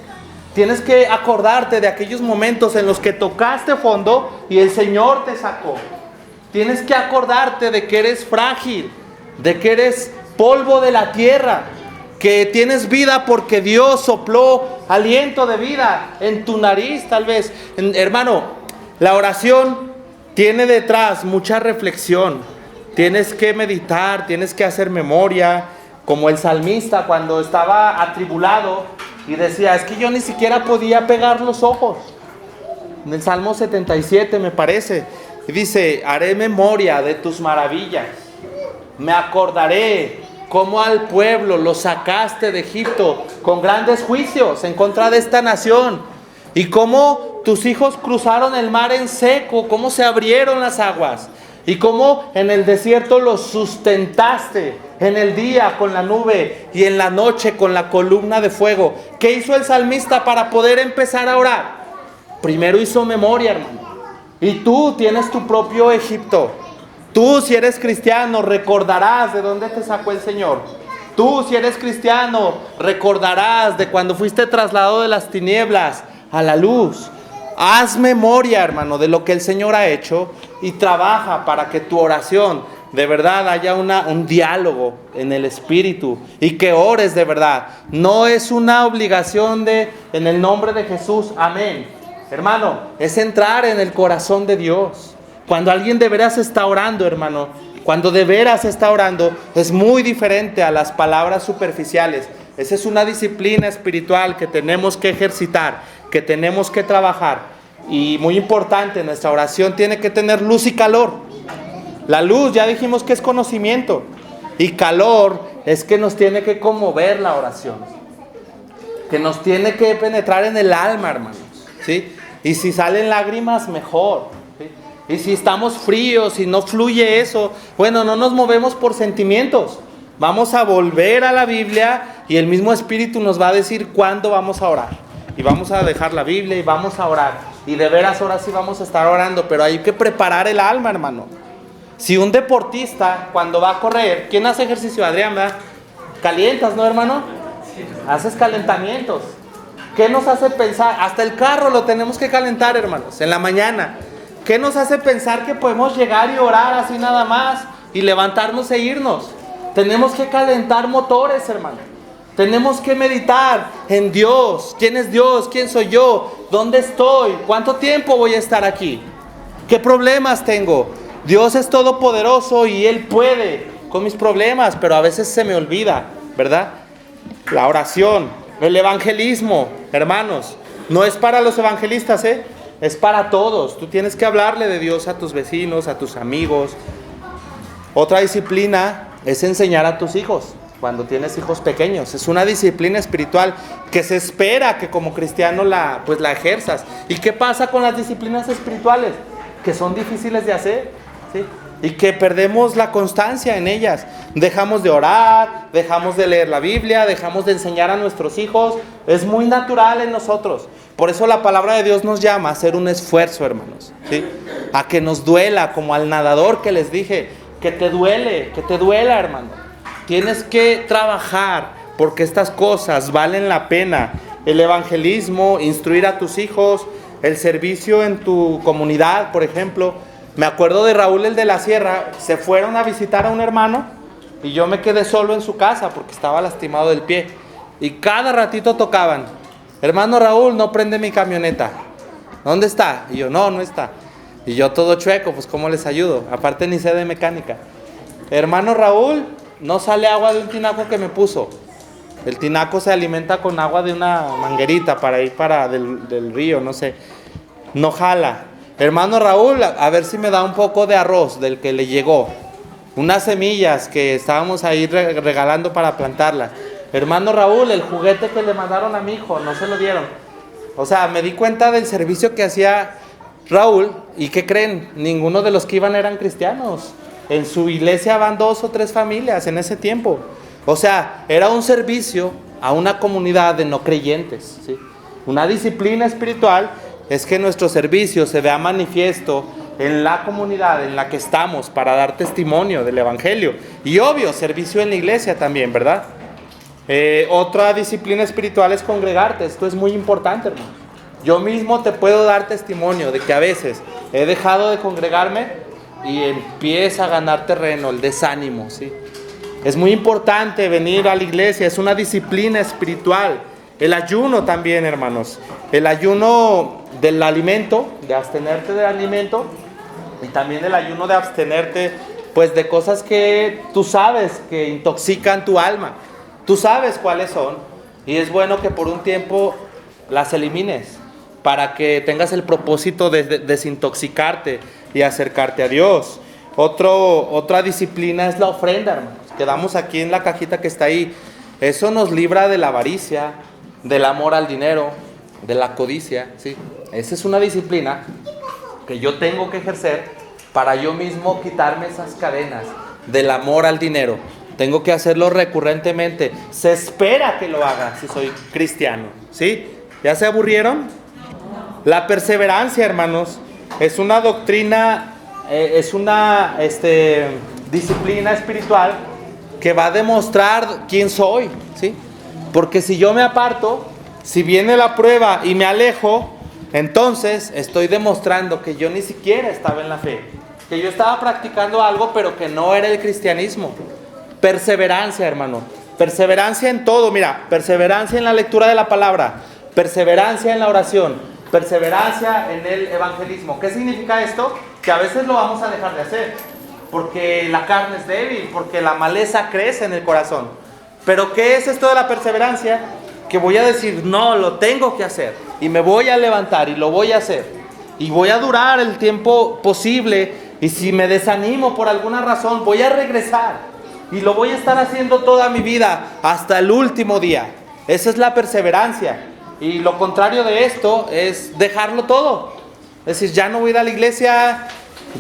Tienes que acordarte de aquellos momentos en los que tocaste fondo y el Señor te sacó. Tienes que acordarte de que eres frágil, de que eres polvo de la tierra, que tienes vida porque Dios sopló aliento de vida en tu nariz, tal vez. Hermano, la oración tiene detrás mucha reflexión. Tienes que meditar, tienes que hacer memoria, como el salmista cuando estaba atribulado y decía, es que yo ni siquiera podía pegar los ojos. En el Salmo 77 me parece, y dice, haré memoria de tus maravillas, me acordaré cómo al pueblo lo sacaste de Egipto con grandes juicios en contra de esta nación, y cómo tus hijos cruzaron el mar en seco, cómo se abrieron las aguas, y cómo en el desierto los sustentaste, en el día con la nube y en la noche con la columna de fuego. ¿Qué hizo el salmista para poder empezar a orar? Primero hizo memoria, hermano. Y tú tienes tu propio Egipto. Tú, si eres cristiano, recordarás de dónde te sacó el Señor. Tú, si eres cristiano, recordarás de cuando fuiste trasladado de las tinieblas a la luz. Haz memoria, hermano, de lo que el Señor ha hecho y trabaja para que tu oración de verdad haya un diálogo en el Espíritu y que ores de verdad. No es una obligación en el nombre de Jesús, amén. Hermano, es entrar en el corazón de Dios. Cuando alguien de veras está orando, hermano, cuando de veras está orando, es muy diferente a las palabras superficiales. Esa es una disciplina espiritual que tenemos que ejercitar, que tenemos que trabajar. Y muy importante, nuestra oración tiene que tener luz y calor. La luz, ya dijimos que es conocimiento. Y calor es que nos tiene que conmover la oración. Que nos tiene que penetrar en el alma, hermanos, ¿sí? Y si salen lágrimas, mejor, ¿sí? Y si estamos fríos y no fluye eso, bueno, no nos movemos por sentimientos. Vamos a volver a la Biblia y el mismo Espíritu nos va a decir cuándo vamos a orar. Y vamos a dejar la Biblia y vamos a orar. Y de veras ahora sí vamos a estar orando, pero hay que preparar el alma, hermano. Si un deportista cuando va a correr, ¿quién hace ejercicio? Adrián, ¿verdad? Calientas, ¿no, hermano? Haces calentamientos. ¿Qué nos hace pensar? Hasta el carro lo tenemos que calentar, hermanos, en la mañana. ¿Qué nos hace pensar que podemos llegar y orar así nada más y levantarnos e irnos? Tenemos que calentar motores, hermano. Tenemos que meditar en Dios. ¿Quién es Dios? ¿Quién soy yo? ¿Dónde estoy? ¿Cuánto tiempo voy a estar aquí? ¿Qué problemas tengo? Dios es todopoderoso y Él puede con mis problemas, pero a veces se me olvida, ¿verdad? La oración, el evangelismo, hermanos, no es para los evangelistas, es para todos. Tú tienes que hablarle de Dios a tus vecinos, a tus amigos. Otra disciplina es enseñar a tus hijos cuando tienes hijos pequeños. Es una disciplina espiritual que se espera que como cristiano la ejerzas. ¿Y qué pasa con las disciplinas espirituales? Que son difíciles de hacer, ¿sí? Y que perdemos la constancia en ellas. Dejamos de orar, dejamos de leer la Biblia, dejamos de enseñar a nuestros hijos. Es muy natural en nosotros. Por eso la palabra de Dios nos llama a hacer un esfuerzo, hermanos, ¿sí? A que nos duela, como al nadador que les dije, que te duela, hermano. Tienes que trabajar porque estas cosas valen la pena. El evangelismo, instruir a tus hijos, el servicio en tu comunidad, por ejemplo. Me acuerdo de Raúl, el de la Sierra, se fueron a visitar a un hermano y yo me quedé solo en su casa porque estaba lastimado del pie. Y cada ratito tocaban: hermano Raúl, no prende mi camioneta. ¿Dónde está? Y yo, no está. Y yo todo chueco, pues ¿cómo les ayudo? Aparte ni sé de mecánica. Hermano Raúl, no sale agua de un tinaco que me puso. El tinaco se alimenta con agua de una manguerita para ir del río, no sé. No jala. Hermano Raúl, a ver si me da un poco de arroz del que le llegó. Unas semillas que estábamos ahí regalando para plantarlas. Hermano Raúl, el juguete que le mandaron a mi hijo, no se lo dieron. O sea, me di cuenta del servicio que hacía Raúl. ¿Y qué creen? Ninguno de los que iban eran cristianos. En su iglesia van 2 o 3 familias en ese tiempo. O sea, era un servicio a una comunidad de no creyentes, ¿sí? Una disciplina espiritual es que nuestro servicio se vea manifiesto en la comunidad en la que estamos para dar testimonio del evangelio. Y obvio, servicio en la iglesia también, ¿verdad? Otra disciplina espiritual es congregarte. Esto es muy importante, hermano. Yo mismo te puedo dar testimonio de que a veces he dejado de congregarme y empieza a ganar terreno el desánimo, ¿sí? Es muy importante venir a la iglesia, es una disciplina espiritual. El ayuno también, hermanos. El ayuno del alimento, de abstenerte del alimento, y también el ayuno de abstenerte, pues, de cosas que tú sabes que intoxican tu alma. Tú sabes cuáles son, y es bueno que por un tiempo las elimines para que tengas el propósito de desintoxicarte y acercarte a Dios. Otra disciplina es la ofrenda, hermanos. Quedamos aquí en la cajita que está ahí. Eso nos libra de la avaricia, del amor al dinero, de la codicia, ¿sí? Esa es una disciplina que yo tengo que ejercer para yo mismo quitarme esas cadenas del amor al dinero. Tengo que hacerlo recurrentemente. Se espera que lo haga si soy cristiano, ¿sí? ¿Ya se aburrieron? La perseverancia, hermanos, es una doctrina, es una disciplina espiritual que va a demostrar quién soy, ¿sí? Porque si yo me aparto, si viene la prueba y me alejo, entonces estoy demostrando que yo ni siquiera estaba en la fe, que yo estaba practicando algo pero que no era el cristianismo. Perseverancia, hermano, perseverancia en todo. Mira, perseverancia en la lectura de la palabra, perseverancia en la oración, perseverancia en el evangelismo. ¿Qué significa esto? Que a veces lo vamos a dejar de hacer porque la carne es débil, porque la maleza crece en el corazón. Pero ¿qué es esto de la perseverancia? Que voy a decir, no, lo tengo que hacer, y me voy a levantar y lo voy a hacer, y voy a durar el tiempo posible, y si me desanimo por alguna razón, voy a regresar, y lo voy a estar haciendo toda mi vida, hasta el último día. Esa es la perseverancia. Y lo contrario de esto es dejarlo todo. Es decir, ya no voy a ir a la iglesia,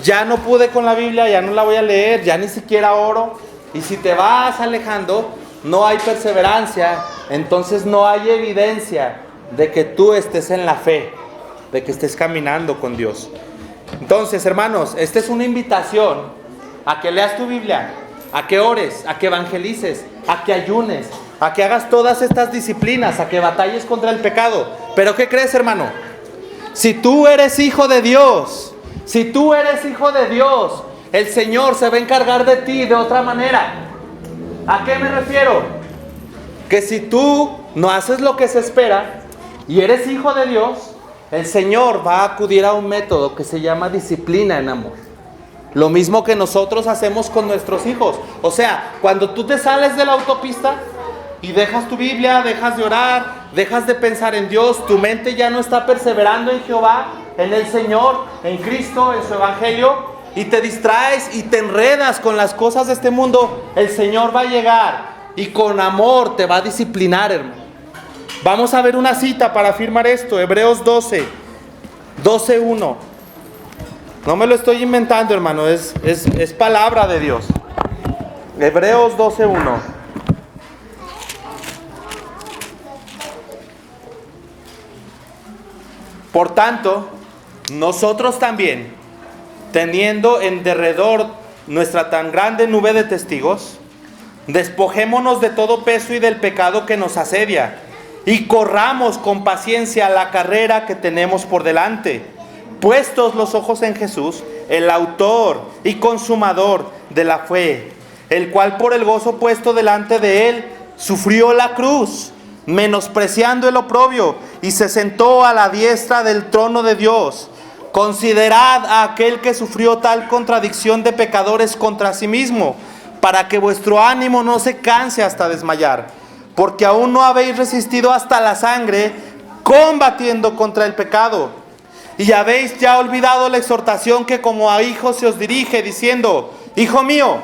ya no pude con la Biblia, ya no la voy a leer, ya ni siquiera oro. Y si te vas alejando, no hay perseverancia, entonces no hay evidencia de que tú estés en la fe, de que estés caminando con Dios. Entonces, hermanos, esta es una invitación a que leas tu Biblia, a que ores, a que evangelices, a que ayunes, a que hagas todas estas disciplinas, a que batalles contra el pecado. Pero ¿qué crees, hermano? Si tú eres hijo de Dios, si tú eres hijo de Dios, el Señor se va a encargar de ti de otra manera. ¿A qué me refiero? Que si tú no haces lo que se espera y eres hijo de Dios, el Señor va a acudir a un método que se llama disciplina en amor. Lo mismo que nosotros hacemos con nuestros hijos. O sea, cuando tú te sales de la autopista y dejas tu Biblia, dejas de orar, dejas de pensar en Dios, tu mente ya no está perseverando en Jehová, en el Señor, en Cristo, en su Evangelio, y te distraes y te enredas con las cosas de este mundo, el Señor va a llegar y con amor te va a disciplinar, hermano. Vamos a ver una cita para afirmar esto. Hebreos 12:1. No me lo estoy inventando, hermano, es palabra de Dios. Hebreos 12:1. Por tanto, nosotros también, teniendo en derredor nuestra tan grande nube de testigos, despojémonos de todo peso y del pecado que nos asedia, y corramos con paciencia la carrera que tenemos por delante, puestos los ojos en Jesús, el autor y consumador de la fe, el cual por el gozo puesto delante de él sufrió la cruz, menospreciando el oprobio, y se sentó a la diestra del trono de Dios. Considerad a aquel que sufrió tal contradicción de pecadores contra sí mismo, para que vuestro ánimo no se canse hasta desmayar, porque aún no habéis resistido hasta la sangre, combatiendo contra el pecado. Y habéis ya olvidado la exhortación que como a hijos se os dirige, diciendo: Hijo mío,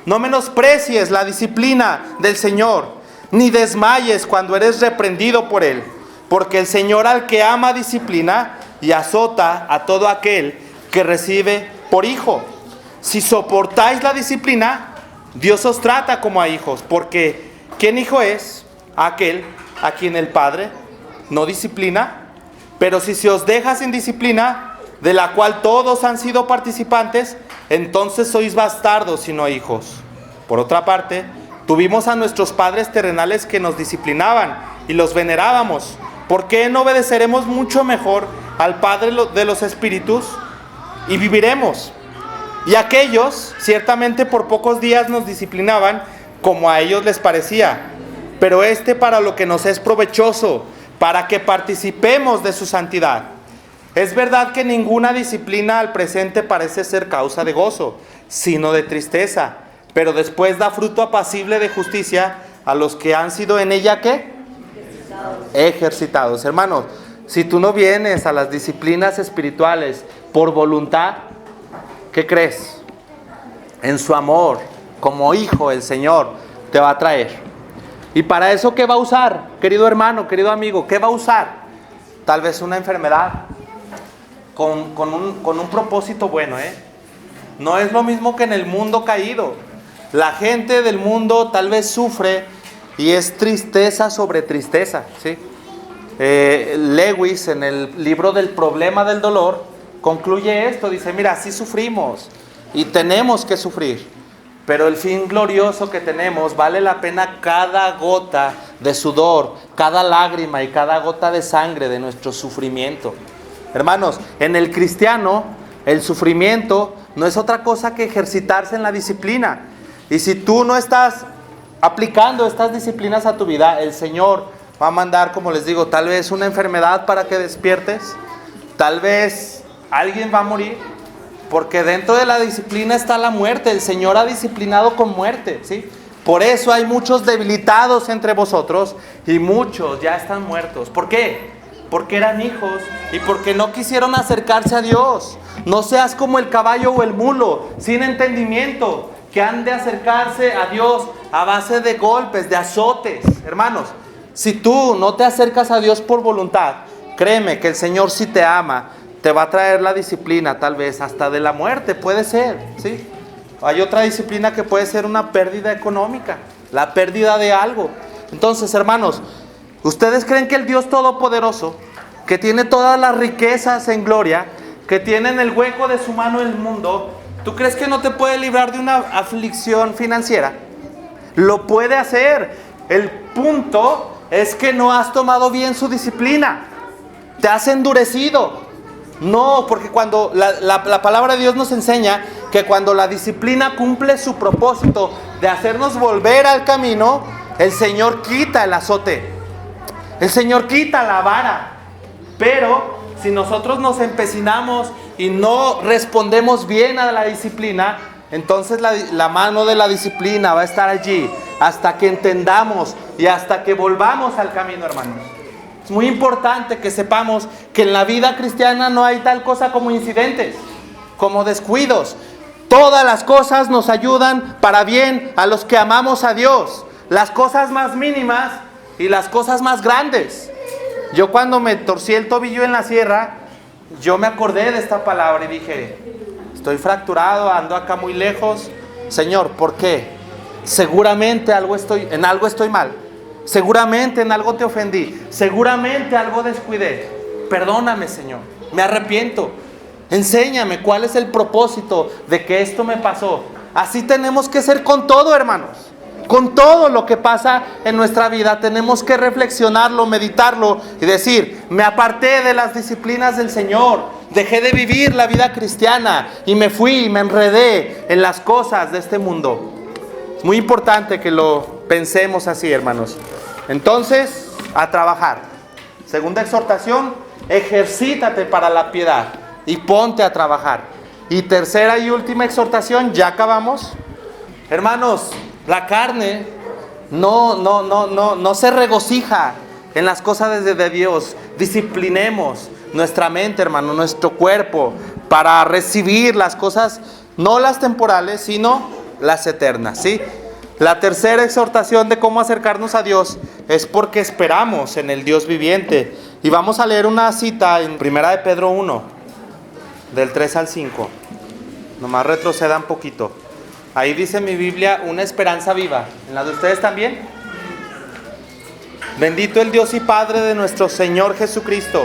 no menosprecies la disciplina del Señor, ni desmayes cuando eres reprendido por él, porque el Señor al que ama disciplina y azota a todo aquel que recibe por hijo. Si soportáis la disciplina, Dios os trata como a hijos, porque ¿quién hijo es? Aquel a quien el Padre no disciplina. Pero si se os deja sin disciplina, de la cual todos han sido participantes, entonces sois bastardos y no hijos. Por otra parte, tuvimos a nuestros padres terrenales que nos disciplinaban y los venerábamos. ¿Por qué no obedeceremos mucho mejor al Padre de los Espíritus y viviremos? Y aquellos ciertamente por pocos días nos disciplinaban como a ellos les parecía, pero para lo que nos es provechoso, para que participemos de su santidad. Es verdad que ninguna disciplina al presente parece ser causa de gozo, sino de tristeza, pero después da fruto apacible de justicia a los que han sido en ella, ¿qué? Ejercitados. Hermanos, si tú no vienes a las disciplinas espirituales por voluntad, ¿qué crees? En su amor, como hijo, el Señor te va a traer. Y para eso, ¿qué va a usar? Querido hermano, querido amigo, ¿qué va a usar? Tal vez una enfermedad con un propósito bueno, No es lo mismo que en el mundo caído. La gente del mundo tal vez sufre y es tristeza sobre tristeza, ¿sí? Lewis, en el libro del problema del dolor, concluye esto, dice: mira, sí sufrimos y tenemos que sufrir, pero el fin glorioso que tenemos vale la pena cada gota de sudor, cada lágrima y cada gota de sangre de nuestro sufrimiento. Hermanos, en el cristiano, el sufrimiento no es otra cosa que ejercitarse en la disciplina. Y si tú no estás aplicando estas disciplinas a tu vida, el Señor va a mandar, como les digo, tal vez una enfermedad para que despiertes, tal vez alguien va a morir, porque dentro de la disciplina está la muerte. El Señor ha disciplinado con muerte, ¿sí? Por eso hay muchos debilitados entre vosotros y muchos ya están muertos. ¿Por qué? Porque eran hijos y porque no quisieron acercarse a Dios. No seas como el caballo o el mulo, sin entendimiento, que han de acercarse a Dios a base de golpes, de azotes. Hermanos, si tú no te acercas a Dios por voluntad, créeme que el Señor, si te ama, te va a traer la disciplina, tal vez hasta de la muerte, puede ser, ¿sí? Hay otra disciplina que puede ser una pérdida económica, la pérdida de algo. Entonces, hermanos, ¿ustedes creen que el Dios Todopoderoso, que tiene todas las riquezas en gloria, que tiene en el hueco de su mano el mundo, ¿Tú crees que no te puede librar de una aflicción financiera? Lo puede hacer. El punto es que no has tomado bien su disciplina. Te has endurecido. No, porque cuando la palabra de Dios nos enseña que cuando la disciplina cumple su propósito de hacernos volver al camino, el Señor quita el azote. El Señor quita la vara. Pero si nosotros nos empecinamos y no respondemos bien a la disciplina, entonces la mano de la disciplina va a estar allí hasta que entendamos y hasta que volvamos al camino, hermanos. Es muy importante que sepamos que en la vida cristiana no hay tal cosa como incidentes, como descuidos. Todas las cosas nos ayudan para bien a los que amamos a Dios. Las cosas más mínimas y las cosas más grandes. Yo cuando me torcí el tobillo en la sierra, yo me acordé de esta palabra y dije, estoy fracturado, ando acá muy lejos. Señor, ¿por qué? Seguramente en algo estoy mal. Seguramente en algo te ofendí. Seguramente algo descuidé. Perdóname, Señor. Me arrepiento. Enséñame cuál es el propósito de que esto me pasó. Así tenemos que ser con todo, hermanos. Con todo lo que pasa en nuestra vida tenemos que reflexionarlo, meditarlo y decir, me aparté de las disciplinas del Señor, dejé de vivir la vida cristiana y me fui y me enredé en las cosas de este mundo. Es muy importante que lo pensemos así, hermanos. Entonces, a trabajar. Segunda exhortación, ejercítate para la piedad y ponte a trabajar. Y tercera y última exhortación, ya acabamos. Hermanos, la carne no se regocija en las cosas de Dios. Disciplinemos nuestra mente, hermano, nuestro cuerpo, para recibir las cosas, no las temporales, sino las eternas, ¿sí? La tercera exhortación de cómo acercarnos a Dios es porque esperamos en el Dios viviente. Y vamos a leer una cita en 1 de Pedro 1, del 3 al 5. Nomás retroceda un poquito. Ahí dice mi Biblia, una esperanza viva. ¿En la de ustedes también? Bendito el Dios y Padre de nuestro Señor Jesucristo,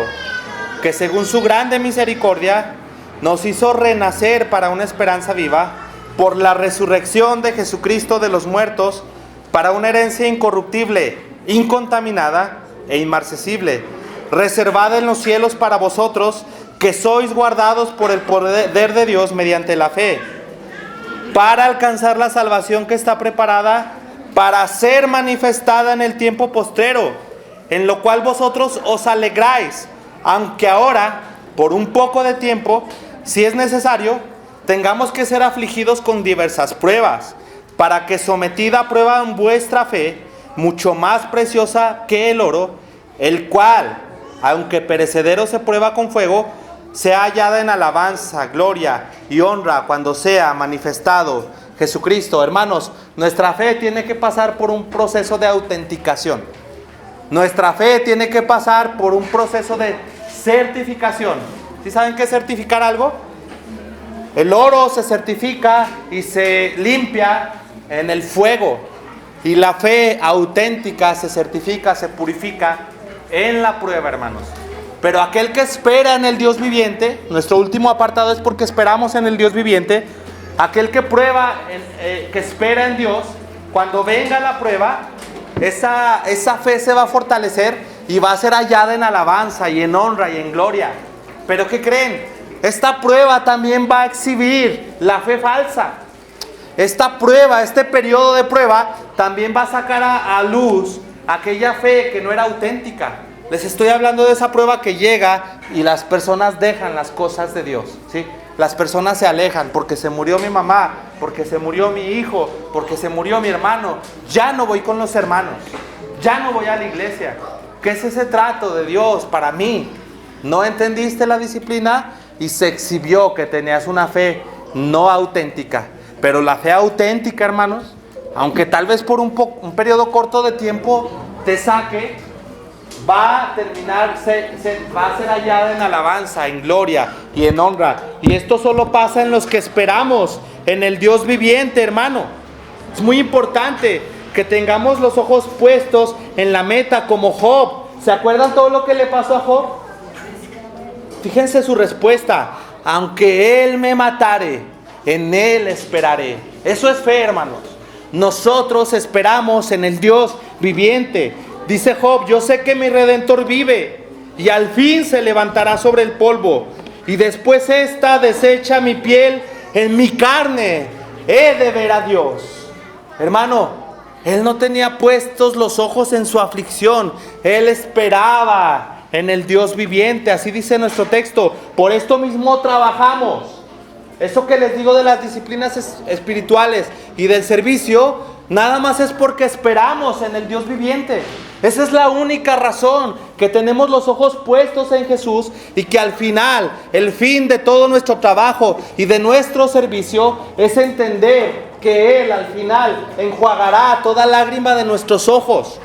que según su grande misericordia nos hizo renacer para una esperanza viva por la resurrección de Jesucristo de los muertos, para una herencia incorruptible, incontaminada e inmarcesible, reservada en los cielos para vosotros, que sois guardados por el poder de Dios mediante la fe, para alcanzar la salvación que está preparada para ser manifestada en el tiempo postrero, en lo cual vosotros os alegráis, aunque ahora, por un poco de tiempo, si es necesario, tengamos que ser afligidos con diversas pruebas, para que sometida a prueba en vuestra fe, mucho más preciosa que el oro, el cual, aunque perecedero se prueba con fuego, sea hallada en alabanza, gloria y honra cuando sea manifestado Jesucristo. Hermanos, nuestra fe tiene que pasar por un proceso de autenticación. Nuestra fe tiene que pasar por un proceso de certificación. ¿Sí saben qué es certificar algo? El oro se certifica y se limpia en el fuego. Y la fe auténtica se certifica, se purifica en la prueba, hermanos. Pero aquel que espera en el Dios viviente, nuestro último apartado es porque esperamos en el Dios viviente. Aquel que prueba, que espera en Dios, cuando venga la prueba, esa fe se va a fortalecer y va a ser hallada en alabanza y en honra y en gloria. Pero ¿qué creen? Esta prueba también va a exhibir la fe falsa. Esta prueba, este periodo de prueba, también va a sacar a luz aquella fe que no era auténtica. Les estoy hablando de esa prueba que llega y las personas dejan las cosas de Dios, ¿sí? Las personas se alejan porque se murió mi mamá, porque se murió mi hijo, porque se murió mi hermano. Ya no voy con los hermanos, ya no voy a la iglesia. ¿Qué es ese trato de Dios para mí? No entendiste la disciplina y se exhibió que tenías una fe no auténtica. Pero la fe auténtica, hermanos, aunque tal vez por un periodo corto de tiempo te saque, va a terminar, va a ser hallada en alabanza, en gloria y en honra. Y esto solo pasa en los que esperamos en el Dios viviente, hermano. Es muy importante que tengamos los ojos puestos en la meta, como Job. ¿Se acuerdan todo lo que le pasó a Job? Fíjense su respuesta: aunque él me matare, en Él esperaré. Eso es fe, hermanos. Nosotros esperamos en el Dios viviente. Dice Job, yo sé que mi Redentor vive y al fin se levantará sobre el polvo. Y después esta desecha mi piel en mi carne. He de ver a Dios. Hermano, él no tenía puestos los ojos en su aflicción. Él esperaba en el Dios viviente. Así dice nuestro texto. Por esto mismo trabajamos. Eso que les digo de las disciplinas espirituales y del servicio, nada más es porque esperamos en el Dios viviente. Esa es la única razón, que tenemos los ojos puestos en Jesús y que al final, el fin de todo nuestro trabajo y de nuestro servicio es entender que Él al final enjuagará toda lágrima de nuestros ojos.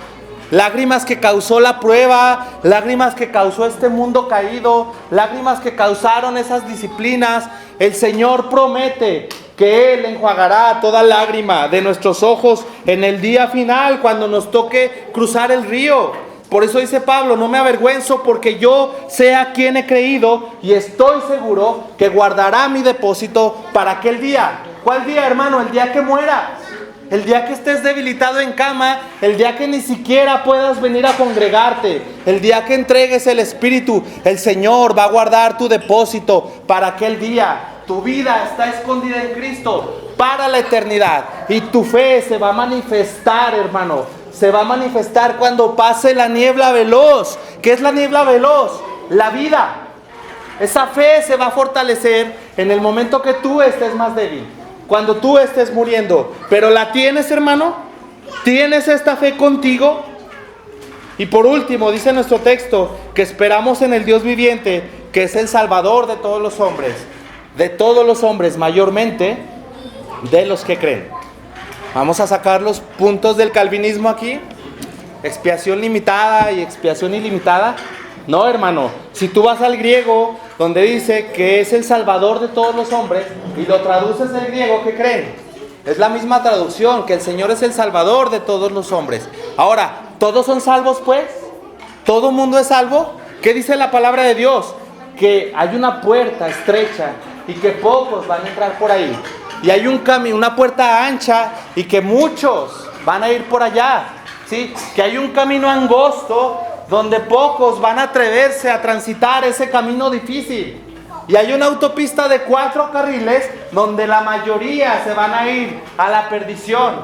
Lágrimas que causó la prueba, lágrimas que causó este mundo caído, lágrimas que causaron esas disciplinas. El Señor promete que Él enjuagará toda lágrima de nuestros ojos en el día final, cuando nos toque cruzar el río. Por eso dice Pablo, no me avergüenzo porque yo sé a quién he creído y estoy seguro que guardará mi depósito para aquel día. ¿Cuál día, hermano? El día que muera. El día que estés debilitado en cama, el día que ni siquiera puedas venir a congregarte, el día que entregues el Espíritu, el Señor va a guardar tu depósito para aquel día. Tu vida está escondida en Cristo para la eternidad y tu fe se va a manifestar, hermano. Se va a manifestar cuando pase la niebla veloz. ¿Qué es la niebla veloz? La vida. Esa fe se va a fortalecer en el momento que tú estés más débil, cuando tú estés muriendo. Pero ¿la tienes, hermano? ¿Tienes esta fe contigo? Y por último, dice nuestro texto, que esperamos en el Dios viviente, que es el Salvador de todos los hombres. De todos los hombres, mayormente de los que creen. Vamos a sacar los puntos del calvinismo aquí. Expiación limitada y expiación ilimitada. No, hermano, si tú vas al griego, donde dice que es el Salvador de todos los hombres, y lo traduces del griego, ¿qué creen? Es la misma traducción, que el Señor es el Salvador de todos los hombres. Ahora, ¿todos son salvos pues? ¿Todo mundo es salvo? ¿Qué dice la palabra de Dios? Que hay una puerta estrecha y que pocos van a entrar por ahí. Y hay un camino, una puerta ancha y que muchos van a ir por allá. ¿Sí? Que hay un camino angosto donde pocos van a atreverse a transitar ese camino difícil. Y hay una autopista de 4 carriles donde la mayoría se van a ir a la perdición.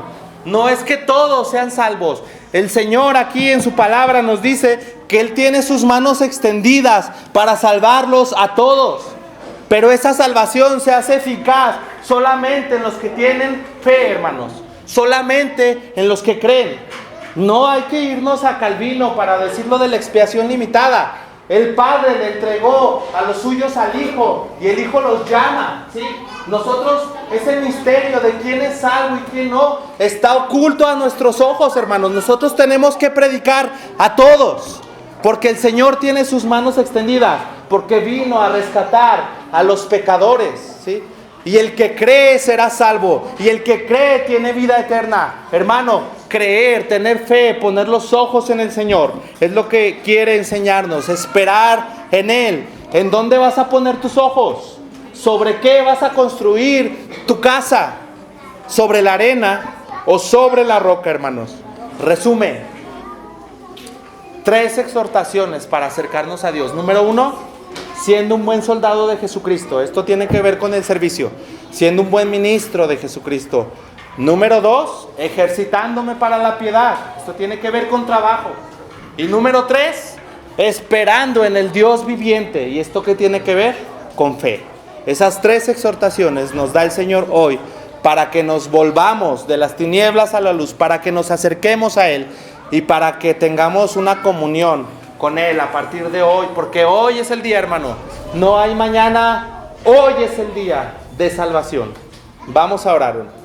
No es que todos sean salvos. El Señor aquí en su palabra nos dice que Él tiene sus manos extendidas para salvarlos a todos. Pero esa salvación se hace eficaz solamente en los que tienen fe, hermanos. Solamente en los que creen. No hay que irnos a Calvino para decirlo de la expiación limitada. El Padre le entregó a los suyos al Hijo y el Hijo los llama, ¿sí? Nosotros, ese misterio de quién es salvo y quién no, está oculto a nuestros ojos, hermanos. Nosotros tenemos que predicar a todos, porque el Señor tiene sus manos extendidas, porque vino a rescatar a los pecadores, ¿sí? Y el que cree será salvo, y el que cree tiene vida eterna. Hermano, creer, tener fe, poner los ojos en el Señor, es lo que quiere enseñarnos, esperar en Él. ¿En dónde vas a poner tus ojos? ¿Sobre qué vas a construir tu casa? ¿Sobre la arena o sobre la roca, hermanos? Resumen, 3 exhortaciones para acercarnos a Dios. Número 1, siendo un buen soldado de Jesucristo. Esto tiene que ver con el servicio. Siendo un buen ministro de Jesucristo. Número 2, ejercitándome para la piedad. Esto tiene que ver con trabajo. Y número 3, esperando en el Dios viviente. ¿Y esto qué tiene que ver? Con fe. Esas 3 exhortaciones nos da el Señor hoy para que nos volvamos de las tinieblas a la luz, para que nos acerquemos a Él y para que tengamos una comunión con Él a partir de hoy, porque hoy es el día, hermano. No hay mañana, hoy es el día de salvación. Vamos a orar.